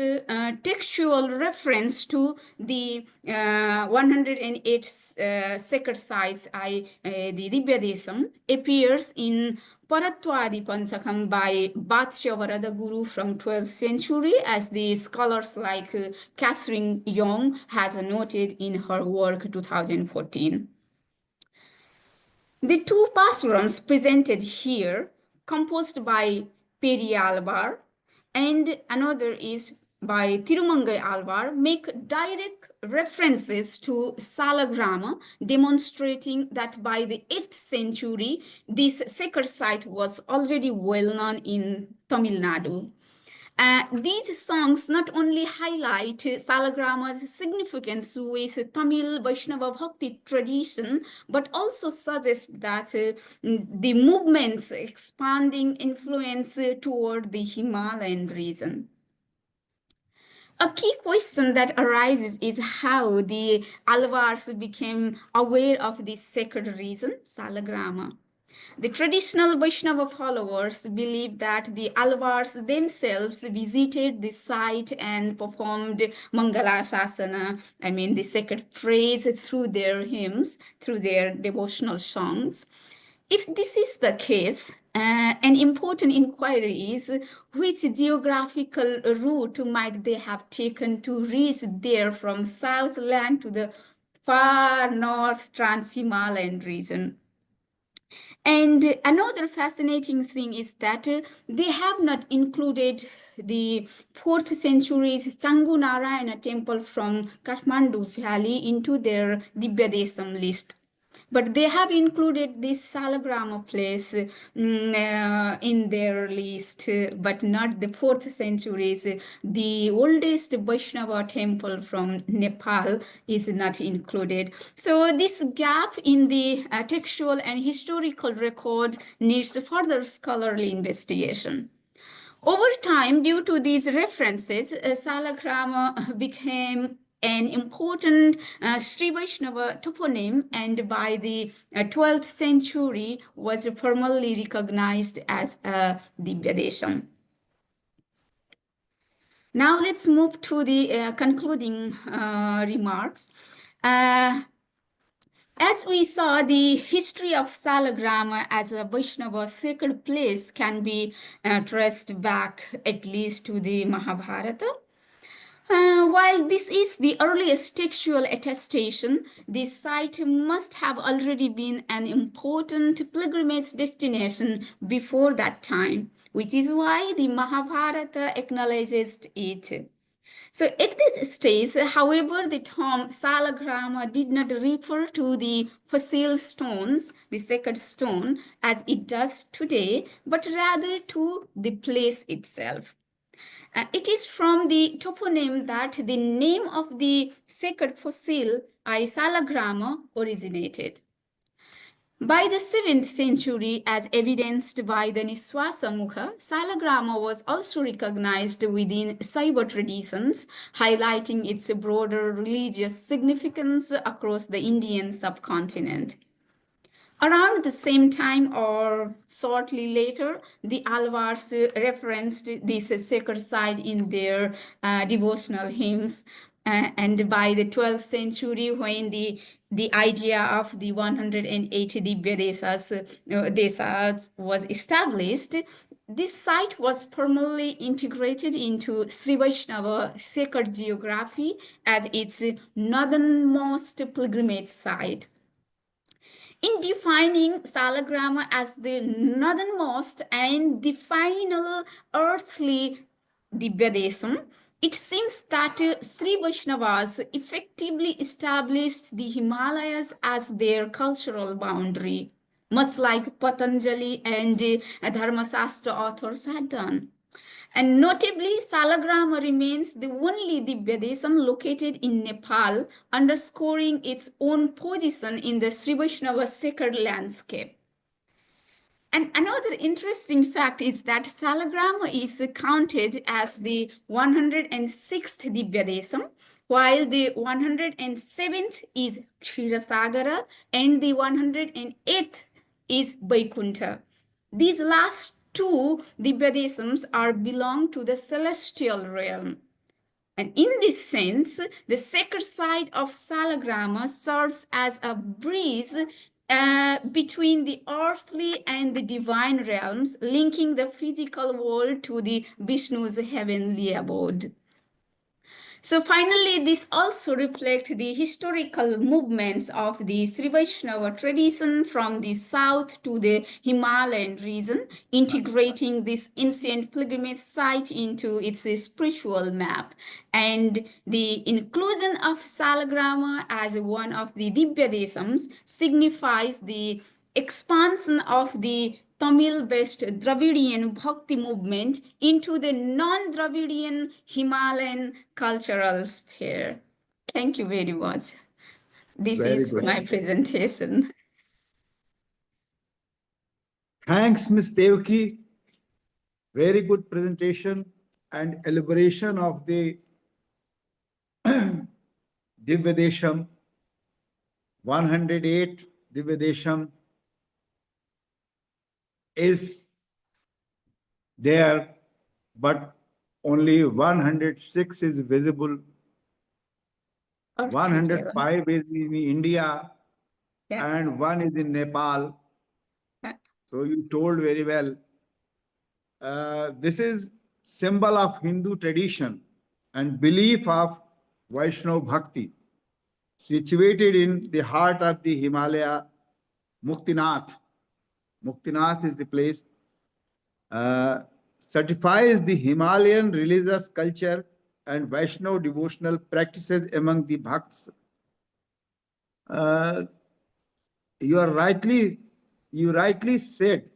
textual reference to the 108 sacred sites, the Divyadesam, appears in Paratvadi Panchakam by Bhatsya Guru from 12th century, as the scholars like Catherine Young has noted in her work 2014. The two pasurams presented here, composed by Peri Alvar, and another is by Tirumangai Alvar, make direct references to Salagrama, demonstrating that by the 8th century, this sacred site was already well known in Tamil Nadu. These songs not only highlight Salagrama's significance with Tamil Vaishnava Bhakti tradition, but also suggest that the movement's expanding influence toward the Himalayan region. A key question that arises is how the Alvars became aware of this sacred region, Salagrama. The traditional Vaishnava followers believe that the Alvars themselves visited the site and performed Mangalasasana, the sacred praise through their hymns, through their devotional songs. If this is the case, an important inquiry is which geographical route might they have taken to reach there from Southland to the far north Trans-Himalayan region. And another fascinating thing is that they have not included the 4th century's Changu Narayana temple from Kathmandu Valley into their Divyadesam list. But they have included this Salagrama place in their list, but not the 4th century's. The oldest Vaishnava temple from Nepal is not included. So this gap in the textual and historical record needs further scholarly investigation. Over time, due to these references, Salagrama became an important Śrīvaiṣṇava toponym, and by the 12th century was formally recognized as a Divyadesam. Now let's move to the concluding remarks. As we saw, the history of Salagrama as a Vaishnava sacred place can be traced back at least to the Mahabharata. While this is the earliest textual attestation, this site must have already been an important pilgrimage destination before that time, which is why the Mahabharata acknowledges it. So at this stage, however, the term Salagrama did not refer to the fossil stones, the sacred stone, as it does today, but rather to the place itself. It is from the toponym that the name of the sacred fossil, Salagrama, originated. By the 7th century, as evidenced by the Niswasamukha, Salagrama was also recognized within Saiva traditions, highlighting its broader religious significance across the Indian subcontinent. Around the same time or shortly later, the Alvars referenced this sacred site in their devotional hymns. And by the 12th century, when the idea of the 180 Divyadesas was established, this site was permanently integrated into Śrīvaiṣṇava sacred geography as its northernmost pilgrimage site. In defining Salagrama as the northernmost and the final earthly Divyadesam, it seems that Sri Vaishnavas effectively established the Himalayas as their cultural boundary, much like Patanjali and Dharma Shastra authors had done. And notably, Salagrama remains the only Divyadesam located in Nepal, underscoring its own position in the Śrīvaiṣṇava sacred landscape. And another interesting fact is that Salagrama is counted as the 106th Divyadesam, while the 107th is Kshirasagara and the 108th is Vaikuntha. These last two Divyadesams belong to the celestial realm. And in this sense, the sacred site of Salagrama serves as a bridge between the earthly and the divine realms, linking the physical world to the Vishnu's heavenly abode. So finally, this also reflects the historical movements of the Śrīvaiṣṇava tradition from the south to the Himalayan region, integrating this ancient pilgrimage site into its spiritual map. And the inclusion of Salagrama as one of the Divyadesams signifies the expansion of the Tamil-based Dravidian Bhakti movement into the non-Dravidian Himalayan cultural sphere. Thank you very much. This is my presentation. Thanks, Ms. Devaki. Very good presentation and elaboration of the Divyadesam, 108 Divyadesam is there, but only 106 is visible. 105 is in India, and 1 is in Nepal. So you told very well. This is symbol of Hindu tradition and belief of Vaishnava Bhakti, situated in the heart of the Himalaya, Muktinath. Muktinath is the place, certifies the Himalayan religious culture and Vaishnava devotional practices among the Bhakts. You rightly said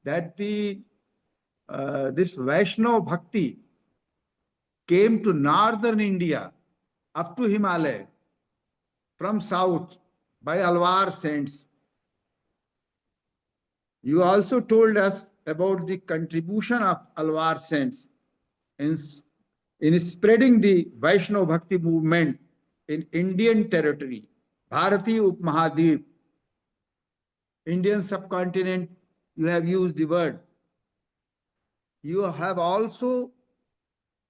that this Vaishnava Bhakti came to northern India up to Himalaya from south by Alvar saints. You also told us about the contribution of Alvar saints in spreading the Vaishnava Bhakti movement in Indian territory, Bharati Upmahadip, Indian subcontinent. You have used the word. You have also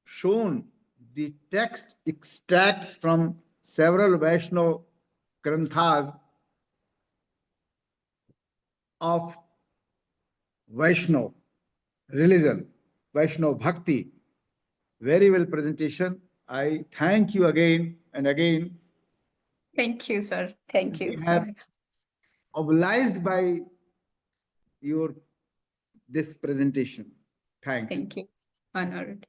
shown the text extracts from several Vaishnava Granthas of Vaishnava religion, Vaishnava Bhakti. Very well presentation. I thank you again and again. Thank you, sir. Thank you. We have obliged by this presentation. Thanks. Thank you. Honored.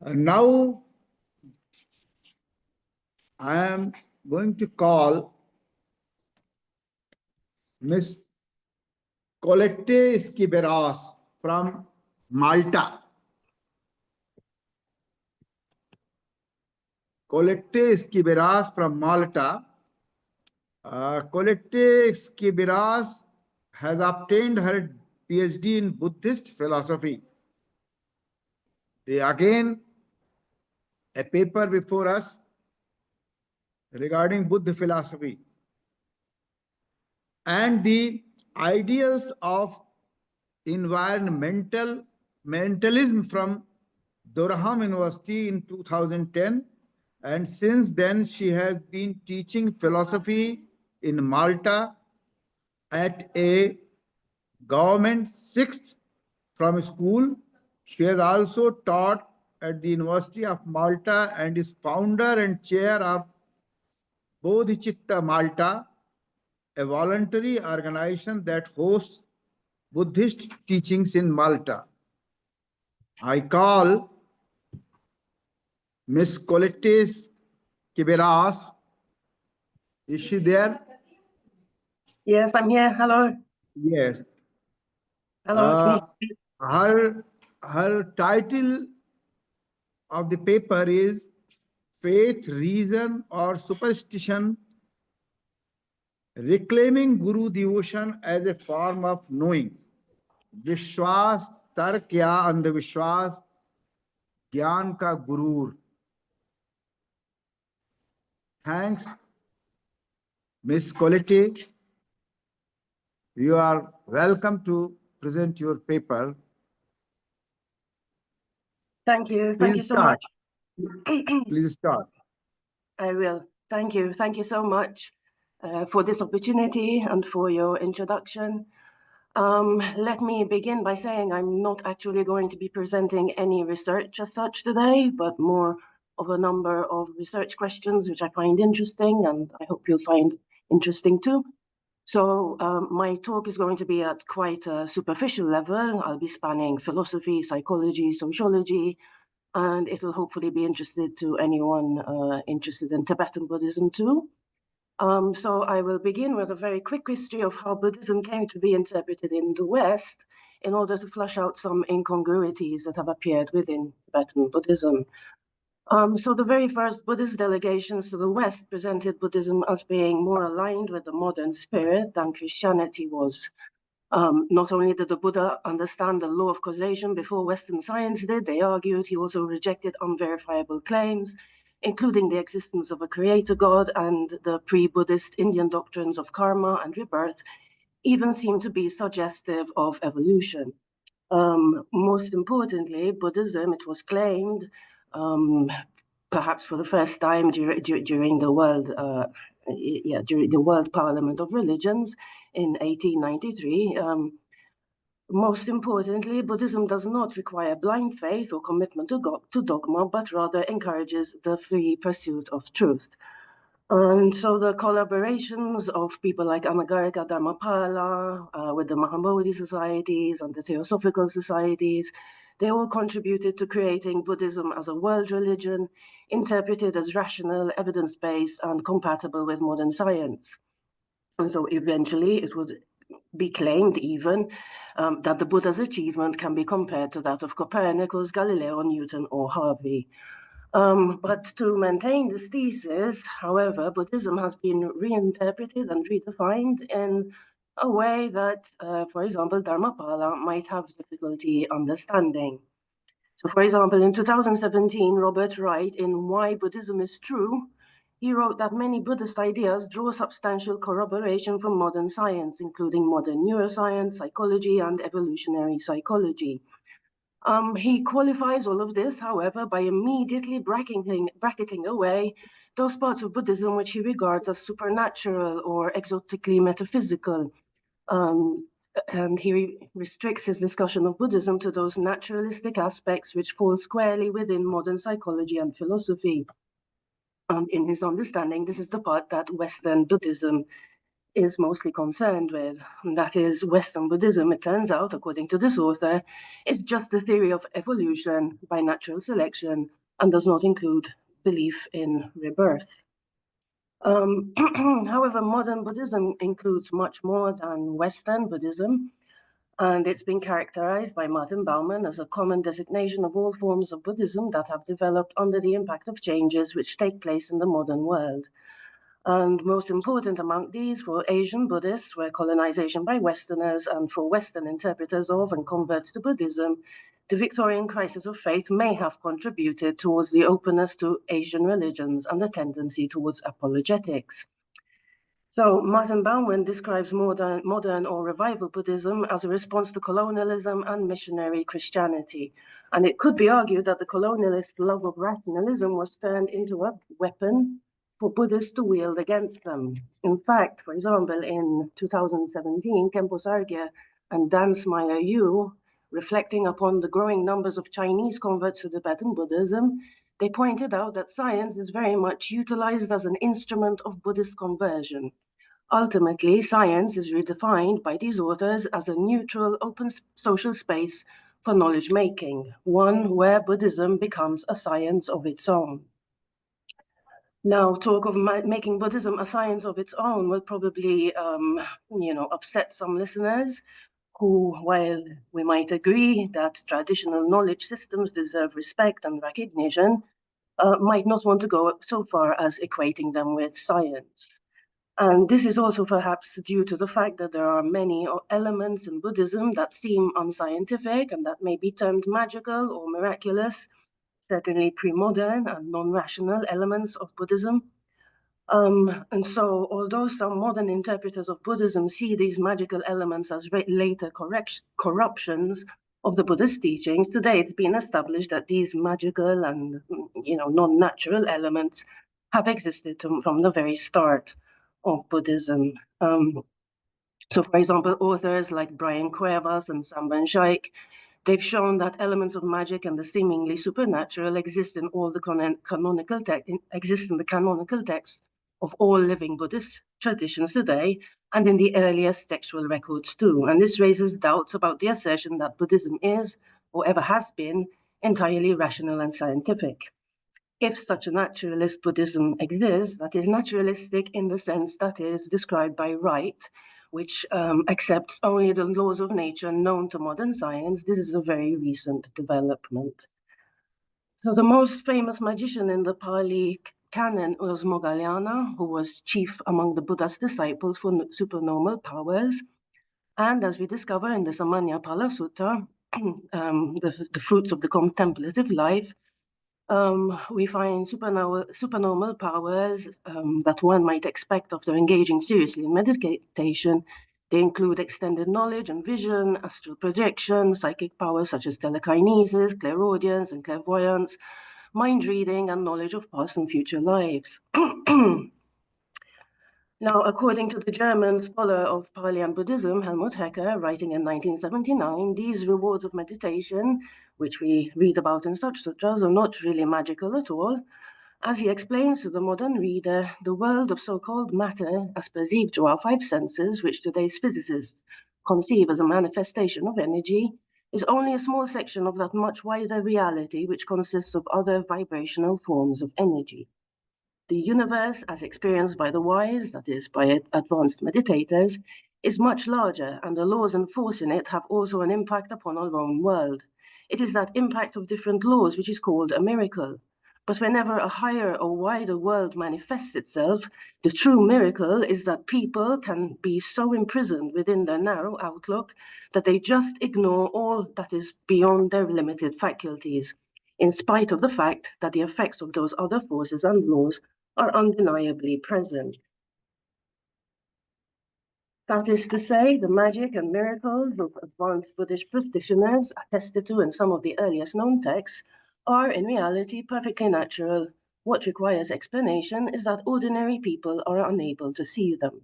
Now I am going to call Miss Kālacakra from Malta. Kālacakra from Malta. Kālacakra has obtained her PhD in Buddhist philosophy. Again, a paper before us regarding Buddha philosophy and the ideals of environmentalism from Durham University in 2010. And since then, she has been teaching philosophy in Malta at a government 6th from school. She has also taught at the University of Malta and is founder and chair of Bodhicitta Malta, a voluntary organization that hosts Buddhist teachings in Malta. I call Miss Kālacakra. Is she there? Yes, I'm here. Hello. Yes. Hello. Her title of the paper is Faith, Reason or Superstition, Reclaiming Guru Devotion as a Form of Knowing. Vishwas Tark ya Andavishwas Gyan ka Gurur. Thanks, Miss Kālacakra. You are welcome to present your paper. Thank you. Thank you so much. Please start. I will. Thank you. Thank you so much for this opportunity and for your introduction. Let me begin by saying I'm not actually going to be presenting any research as such today, but more of a number of research questions which I find interesting and I hope you'll find interesting too. So my talk is going to be at quite a superficial level. I'll be spanning philosophy, psychology, sociology, and it will hopefully be interested to anyone interested in Tibetan Buddhism too. So I will begin with a very quick history of how Buddhism came to be interpreted in the West in order to flush out some incongruities that have appeared within Tibetan Buddhism. So the very first Buddhist delegations to the West presented Buddhism as being more aligned with the modern spirit than Christianity was. Not only did the Buddha understand the law of causation before Western science did, they argued he also rejected unverifiable claims, including the existence of a creator god, and the pre-Buddhist Indian doctrines of karma and rebirth even seem to be suggestive of evolution. Most importantly, Buddhism, it was claimed, perhaps for the first time during the World Parliament of Religions in 1893. Most importantly, Buddhism does not require blind faith or commitment to dogma, but rather encourages the free pursuit of truth. And so the collaborations of people like Anagarika Dharmapala with the Mahabodhi societies and the Theosophical societies, they all contributed to creating Buddhism as a world religion, interpreted as rational, evidence-based, and compatible with modern science. And so eventually it would be claimed even that the Buddha's achievement can be compared to that of Copernicus, Galileo, Newton, or Harvey. But to maintain this thesis, however, Buddhism has been reinterpreted and redefined in a way that, for example, Dharmapala might have difficulty understanding. So, for example, in 2017, Robert Wright, in Why Buddhism is True, he wrote that many Buddhist ideas draw substantial corroboration from modern science, including modern neuroscience, psychology, and evolutionary psychology. He qualifies all of this, however, by immediately bracketing away those parts of Buddhism which he regards as supernatural or exotically metaphysical. And he restricts his discussion of Buddhism to those naturalistic aspects which fall squarely within modern psychology and philosophy. And in his understanding, this is the part that Western Buddhism is mostly concerned with. And that is, Western Buddhism, it turns out, according to this author, is just the theory of evolution by natural selection and does not include belief in rebirth. However, modern Buddhism includes much more than Western Buddhism. And it's been characterized by Martin Baumann as a common designation of all forms of Buddhism that have developed under the impact of changes which take place in the modern world. And most important among these for Asian Buddhists were colonization by Westerners, and for Western interpreters of and converts to Buddhism, the Victorian crisis of faith may have contributed towards the openness to Asian religions and the tendency towards apologetics. So Martin Baumann describes modern or revival Buddhism as a response to colonialism and missionary Christianity. And it could be argued that the colonialist love of rationalism was turned into a weapon for Buddhists to wield against them. In fact, for example, in 2017, Khenpo Sargye and Dansmaya Yu, reflecting upon the growing numbers of Chinese converts to Tibetan Buddhism, they pointed out that science is very much utilized as an instrument of Buddhist conversion. Ultimately, science is redefined by these authors as a neutral, open social space for knowledge making, one where Buddhism becomes a science of its own. Now, talk of making Buddhism a science of its own will probably, upset some listeners who, while we might agree that traditional knowledge systems deserve respect and recognition, might not want to go so far as equating them with science. And this is also perhaps due to the fact that there are many elements in Buddhism that seem unscientific and that may be termed magical or miraculous, certainly pre-modern and non-rational elements of Buddhism. And so, although some modern interpreters of Buddhism see these magical elements as later corruptions of the Buddhist teachings, today it's been established that these magical and non-natural elements have existed from the very start of Buddhism. So, for example, authors like Brian Cuevas and Samban Shaikh, they've shown that elements of magic and the seemingly supernatural exist in all the canonical texts of all living Buddhist traditions today, and in the earliest textual records too. And this raises doubts about the assertion that Buddhism is, or ever has been, entirely rational and scientific. If such a naturalist Buddhism exists, that is naturalistic in the sense that is described by Wright, which accepts only the laws of nature known to modern science, this is a very recent development. So the most famous magician in the Pali canon was Moggallana, who was chief among the Buddha's disciples for supernormal powers. And as we discover in the Samanyapala Sutta, the fruits of the contemplative life, we find supernormal powers that one might expect after engaging seriously in meditation. They include extended knowledge and vision, astral projection, psychic powers such as telekinesis, clairaudience and clairvoyance, mind reading, and knowledge of past and future lives. Now, according to the German scholar of Pali and Buddhism, Helmut Hecker, writing in 1979, these rewards of meditation, which we read about in such sutras, are not really magical at all. As he explains to the modern reader, the world of so-called matter, as perceived through our five senses, which today's physicists conceive as a manifestation of energy, is only a small section of that much wider reality which consists of other vibrational forms of energy. The universe, as experienced by the wise, that is, by advanced meditators, is much larger, and the laws and force in it have also an impact upon our own world. It is that impact of different laws which is called a miracle. But whenever a higher or wider world manifests itself, the true miracle is that people can be so imprisoned within their narrow outlook that they just ignore all that is beyond their limited faculties, in spite of the fact that the effects of those other forces and laws are undeniably present. That is to say, the magic and miracles of advanced Buddhist practitioners, attested to in some of the earliest known texts, are in reality perfectly natural. What requires explanation is that ordinary people are unable to see them,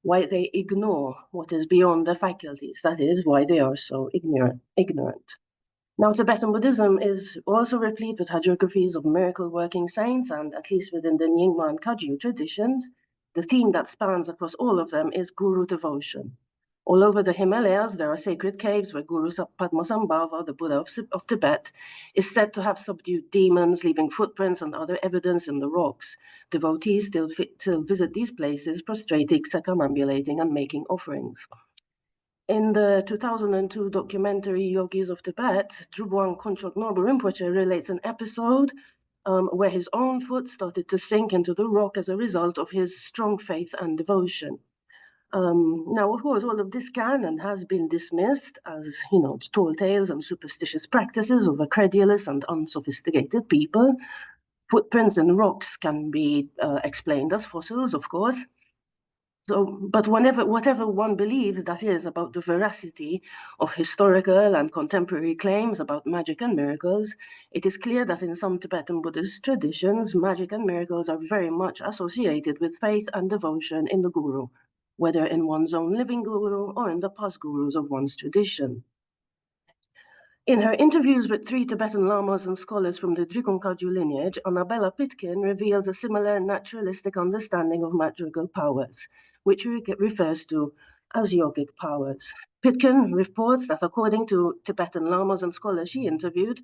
why they ignore what is beyond their faculties, that is, why they are so ignorant. Now, Tibetan Buddhism is also replete with hagiographies of miracle-working saints, and at least within the Nyingma and Kagyu traditions, the theme that spans across all of them is guru devotion. All over the Himalayas, there are sacred caves where Guru Padmasambhava, the Buddha of Tibet, is said to have subdued demons, leaving footprints and other evidence in the rocks. Devotees still visit these places, prostrating, circumambulating, and making offerings. In the 2002 documentary Yogis of Tibet, Drubwang Khonchok Norbu Rinpoche relates an episode where his own foot started to sink into the rock as a result of his strong faith and devotion. Now, of course, all of this can and has been dismissed as, tall tales and superstitious practices of a credulous and unsophisticated people. Footprints in rocks can be explained as fossils, of course. So, but whatever one believes, that is, about the veracity of historical and contemporary claims about magic and miracles, it is clear that in some Tibetan Buddhist traditions, magic and miracles are very much associated with faith and devotion in the guru, whether in one's own living guru or in the past gurus of one's tradition. In her interviews with 3 Tibetan lamas and scholars from the Drikunkaju lineage, Annabella Pitkin reveals a similar naturalistic understanding of magical powers, which refers to as yogic powers. Pitkin reports that according to Tibetan lamas and scholars she interviewed,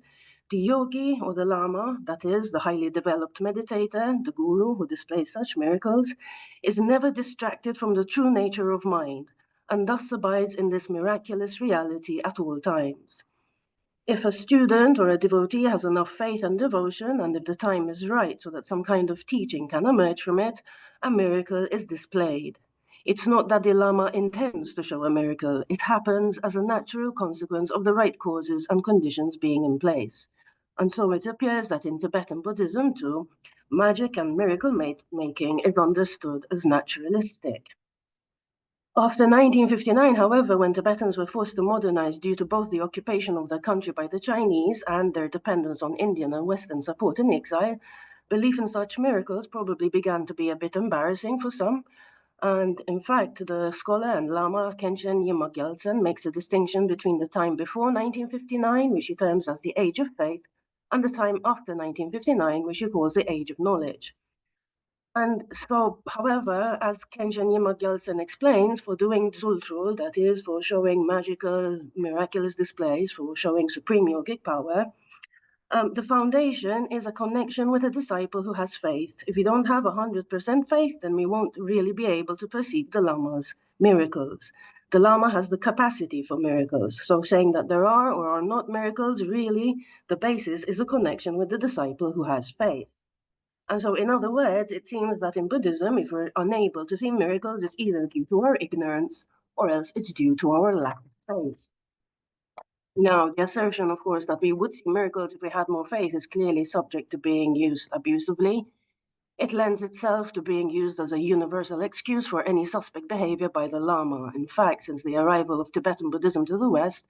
the yogi or the lama, that is, the highly developed meditator, the guru who displays such miracles, is never distracted from the true nature of mind, and thus abides in this miraculous reality at all times. If a student or a devotee has enough faith and devotion, and if the time is right so that some kind of teaching can emerge from it, a miracle is displayed. It's not that the Lama intends to show a miracle. It happens as a natural consequence of the right causes and conditions being in place. And so it appears that in Tibetan Buddhism too, magic and miracle making is understood as naturalistic. After 1959, however, when Tibetans were forced to modernize due to both the occupation of the country by the Chinese and their dependence on Indian and Western support in exile, belief in such miracles probably began to be a bit embarrassing for some. And in fact, the scholar and Lama Khenchen Yima Gyaltsen makes a distinction between the time before 1959, which he terms as the age of faith, and the time after 1959, which he calls the age of knowledge. And so, however, as Khenchen Yima Gyaltsen explains, for doing Zultrul, that is, for showing magical, miraculous displays, for showing supreme yogic power, the foundation is a connection with a disciple who has faith. If we don't have 100% faith, then we won't really be able to perceive the Lama's miracles. The Lama has the capacity for miracles. So saying that there are or are not miracles, really, the basis is a connection with the disciple who has faith. And so, in other words, it seems that in Buddhism, if we're unable to see miracles, it's either due to our ignorance or else it's due to our lack of faith. Now, the assertion, of course, that we would see miracles if we had more faith is clearly subject to being used abusively. It lends itself to being used as a universal excuse for any suspect behavior by the Lama. In fact, since the arrival of Tibetan Buddhism to the West,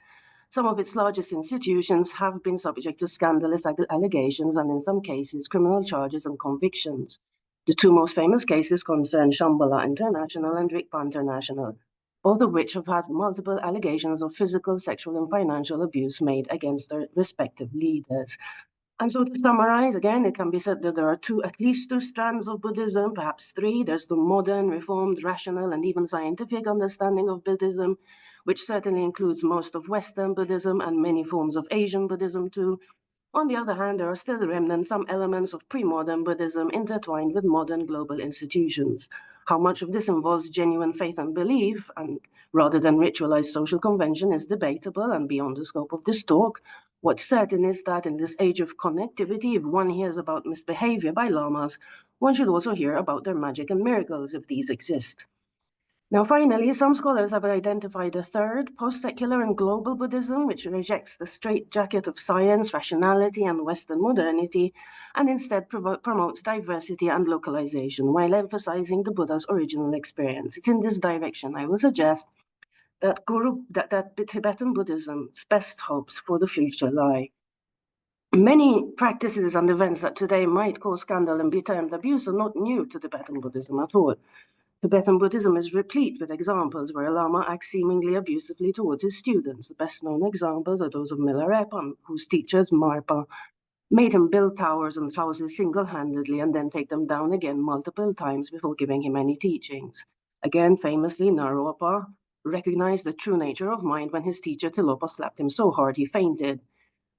some of its largest institutions have been subject to scandalous allegations and, in some cases, criminal charges and convictions. The 2 most famous cases concern Shambhala International and Rigpa International, both of which have had multiple allegations of physical, sexual, and financial abuse made against their respective leaders. And so to summarize, again, it can be said that there are at least two strands of Buddhism, perhaps 3. There's the modern, reformed, rational, and even scientific understanding of Buddhism, which certainly includes most of Western Buddhism and many forms of Asian Buddhism too. On the other hand, there are still remnants, some elements of pre-modern Buddhism intertwined with modern global institutions. How much of this involves genuine faith and belief, and rather than ritualized social convention, is debatable and beyond the scope of this talk. What's certain is that in this age of connectivity, if one hears about misbehavior by lamas, one should also hear about their magic and miracles, if these exist. Now, finally, some scholars have identified a third, post-secular and global Buddhism, which rejects the straitjacket of science, rationality, and Western modernity, and instead promotes diversity and localization, while emphasizing the Buddha's original experience. It's in this direction I will suggest that Tibetan Buddhism's best hopes for the future lie. Many practices and events that today might cause scandal and be termed abuse are not new to Tibetan Buddhism at all. Tibetan Buddhism is replete with examples where a Lama acts seemingly abusively towards his students. The best known examples are those of Milarepa, whose teachers, Marpa, made him build towers and houses single-handedly and then take them down again multiple times before giving him any teachings. Again, famously, Naropa recognized the true nature of mind when his teacher Tilopa slapped him so hard he fainted.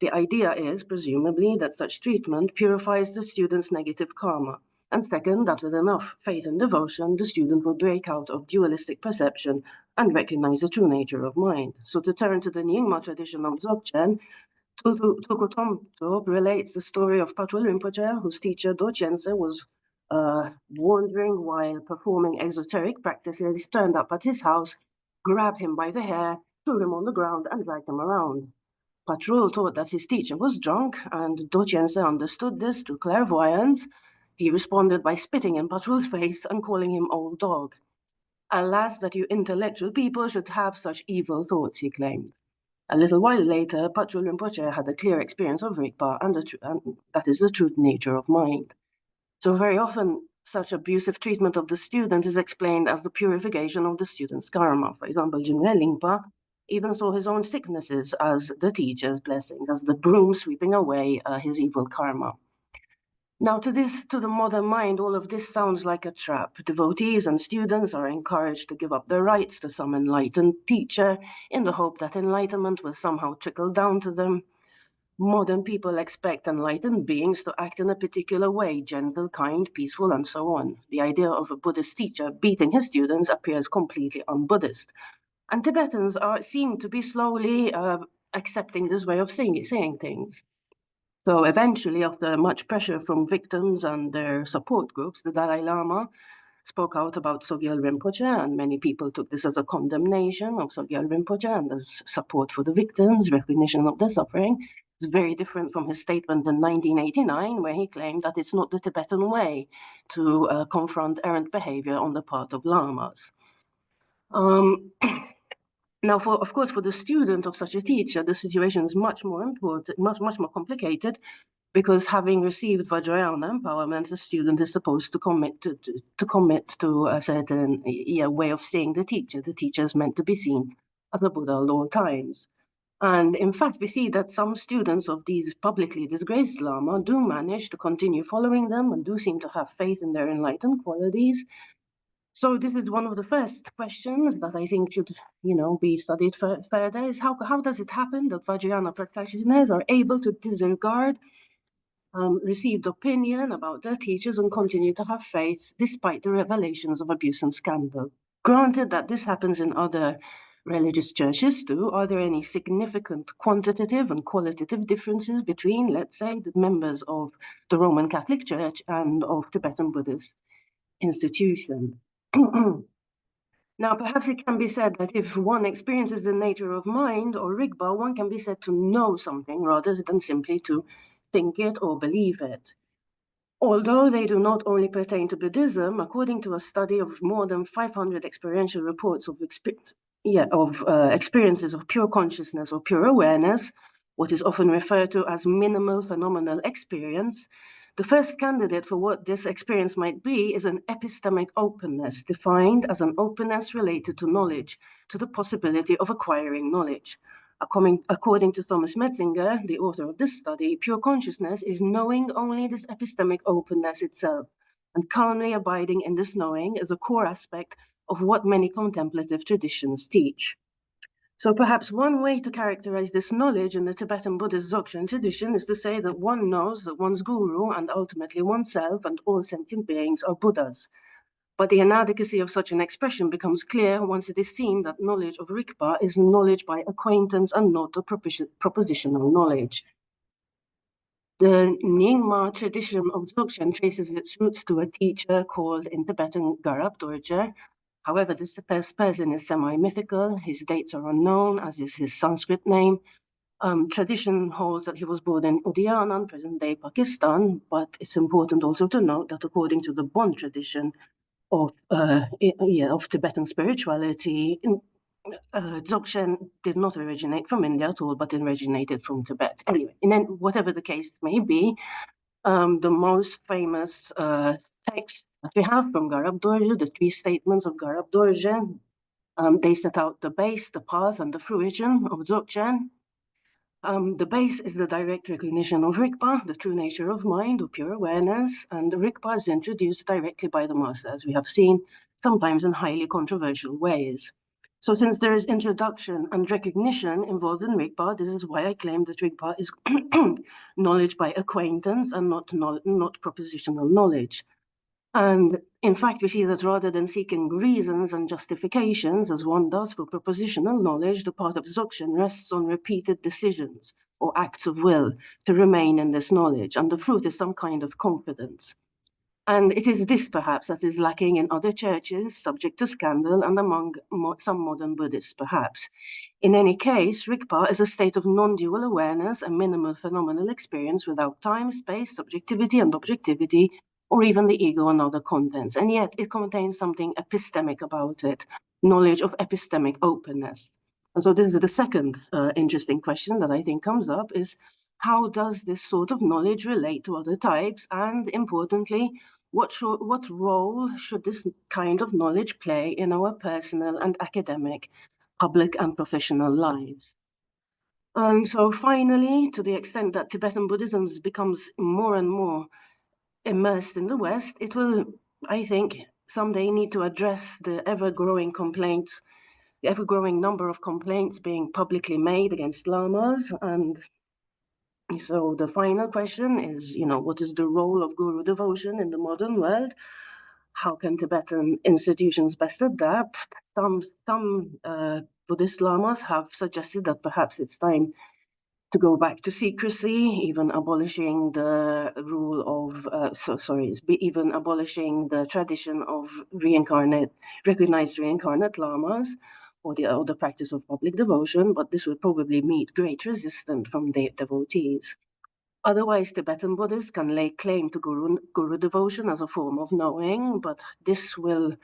The idea is, presumably, that such treatment purifies the student's negative karma. And second, that with enough faith and devotion, the student will break out of dualistic perception and recognize the true nature of mind. So to turn to the Nyingma tradition of Dzogchen, Tukutomto relates the story of Patrul Rinpoche, whose teacher Dorjense was wandering while performing exoteric practices, turned up at his house, grabbed him by the hair, threw him on the ground, and dragged him around. Patrul thought that his teacher was drunk, and Dorjense understood this through clairvoyance. He responded by spitting in Patrul's face and calling him old dog. Alas, that you intellectual people should have such evil thoughts, he claimed. A little while later, Patrul Rinpoche had a clear experience of Rigpa, and that is the true nature of mind. So very often, such abusive treatment of the student is explained as the purification of the student's karma. For example, Jimre Lingpa even saw his own sicknesses as the teacher's blessings, as the broom sweeping away his evil karma. Now, to the modern mind, all of this sounds like a trap. Devotees and students are encouraged to give up their rights to some enlightened teacher in the hope that enlightenment will somehow trickle down to them. Modern people expect enlightened beings to act in a particular way, gentle, kind, peaceful, and so on. The idea of a Buddhist teacher beating his students appears completely un-Buddhist. And Tibetans seem to be slowly accepting this way of saying things. So eventually, after much pressure from victims and their support groups, the Dalai Lama spoke out about Sogyal Rinpoche, and many people took this as a condemnation of Sogyal Rinpoche and as support for the victims, recognition of their suffering. It's very different from his statement in 1989, where he claimed that it's not the Tibetan way to confront errant behavior on the part of lamas. Now, of course, for the student of such a teacher, the situation is much more important, much more complicated, because having received Vajrayana empowerment, the student is supposed to commit to a certain way of seeing the teacher. The teacher is meant to be seen as a Buddha at all times. And in fact, we see that some students of these publicly disgraced Lama do manage to continue following them and do seem to have faith in their enlightened qualities. So this is one of the first questions that I think should, be studied further, is how does it happen that Vajrayana practitioners are able to disregard received opinion about their teachers and continue to have faith despite the revelations of abuse and scandal? Granted that this happens in other religious churches too, are there any significant quantitative and qualitative differences between, let's say, the members of the Roman Catholic Church and of Tibetan Buddhist institution? Now, perhaps it can be said that if one experiences the nature of mind or Rigpa, one can be said to know something rather than simply to think it or believe it. Although they do not only pertain to Buddhism, according to a study of more than 500 experiential reports of experiences of pure consciousness or pure awareness, what is often referred to as minimal phenomenal experience, the first candidate for what this experience might be is an epistemic openness, defined as an openness related to knowledge, to the possibility of acquiring knowledge. According to Thomas Metzinger, the author of this study, pure consciousness is knowing only this epistemic openness itself, and calmly abiding in this knowing is a core aspect of what many contemplative traditions teach. So perhaps one way to characterize this knowledge in the Tibetan Buddhist Dzogchen tradition is to say that one knows that one's guru and ultimately oneself and all sentient beings are Buddhas. But the inadequacy of such an expression becomes clear once it is seen that knowledge of Rigpa is knowledge by acquaintance and not a propositional knowledge. The Nyingma tradition of Dzogchen traces its roots to a teacher called in Tibetan Garab Dorje. However, this person is semi-mythical. His dates are unknown, as is his Sanskrit name. Tradition holds that he was born in Udyanan, present-day Pakistan, but it's important also to note that according to the Bon tradition of Tibetan spirituality, Dzogchen did not originate from India at all, but it originated from Tibet. Anyway, and then whatever the case may be, the most famous text that we have from Garab Dorje, the 3 statements of Garab Dorje, they set out the base, the path, and the fruition of Dzogchen. The base is the direct recognition of Rigpa, the true nature of mind or pure awareness, and the Rigpa is introduced directly by the master, as we have seen, sometimes in highly controversial ways. So since there is introduction and recognition involved in Rigpa, this is why I claim that Rigpa is knowledge by acquaintance and not propositional knowledge. And in fact, we see that rather than seeking reasons and justifications, as one does for propositional knowledge, the path of Dzogchen rests on repeated decisions or acts of will to remain in this knowledge, and the fruit is some kind of confidence. And it is this, perhaps, that is lacking in other churches, subject to scandal, and among some modern Buddhists, perhaps. In any case, Rigpa is a state of non-dual awareness and minimal phenomenal experience without time, space, subjectivity and objectivity, or even the ego and other contents. And yet it contains something epistemic about it, knowledge of epistemic openness. And so this is the second interesting question that I think comes up is, how does this sort of knowledge relate to other types? And importantly, what role should this kind of knowledge play in our personal and academic, public and professional lives? And so finally, to the extent that Tibetan Buddhism becomes more and more immersed in the West, it will, I think, someday need to address the ever-growing complaints, the ever-growing number of complaints being publicly made against lamas. And so the final question is, what is the role of guru devotion in the modern world? How can Tibetan institutions best adapt? Some Buddhist lamas have suggested that perhaps it's time to go back to secrecy, even abolishing the rule of, even abolishing the tradition of recognized reincarnate lamas, or the practice of public devotion, but this would probably meet great resistance from the devotees. Otherwise, Tibetan Buddhists can lay claim to guru devotion as a form of knowing, but this will,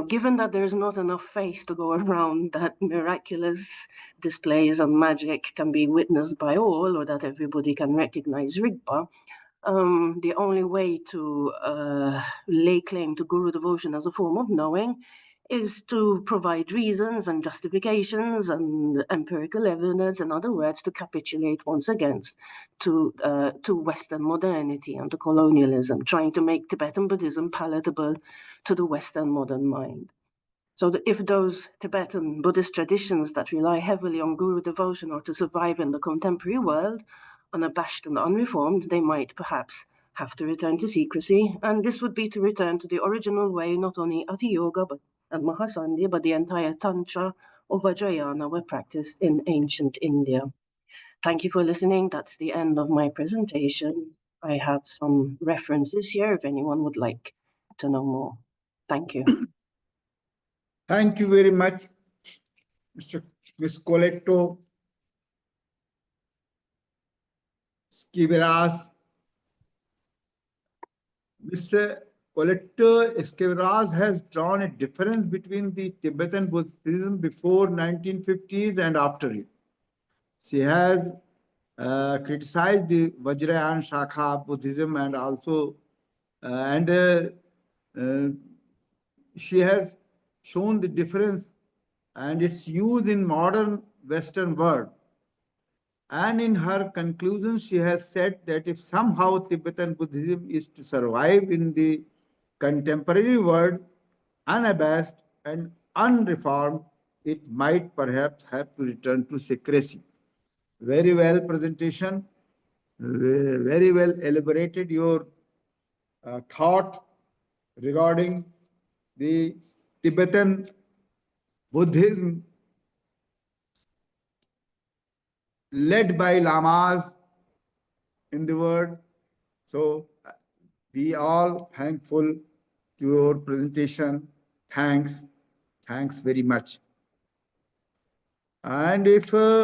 given that there's not enough faith to go around that miraculous displays of magic can be witnessed by all, or that everybody can recognize Rigpa, the only way to lay claim to guru devotion as a form of knowing is to provide reasons and justifications and empirical evidence, in other words, to capitulate once again to Western modernity and to colonialism, trying to make Tibetan Buddhism palatable to the Western modern mind. So that if those Tibetan Buddhist traditions that rely heavily on guru devotion are to survive in the contemporary world, unabashed and unreformed, they might perhaps have to return to secrecy. And this would be to return to the original way, not only Ati Yoga and Mahasandhi, but the entire Tantra or Vajrayana were practiced in ancient India. Thank you for listening. That's the end of my presentation. I have some references here if anyone would like to know more. Thank you. Thank you very much, Ms. Coletto Esquiveras. Mr. Coletto Esquiveras has drawn a difference between the Tibetan Buddhism before 1950s and after it. She has criticized the Vajrayana Shakha Buddhism and also, she has shown the difference and its use in modern Western world. And in her conclusion, she has said that if somehow Tibetan Buddhism is to survive in the contemporary world, unabashed and unreformed, it might perhaps have to return to secrecy. Very well presentation, very well elaborated your thought regarding the Tibetan Buddhism led by lamas in the world. So we all thankful to your presentation. Thanks very much. And if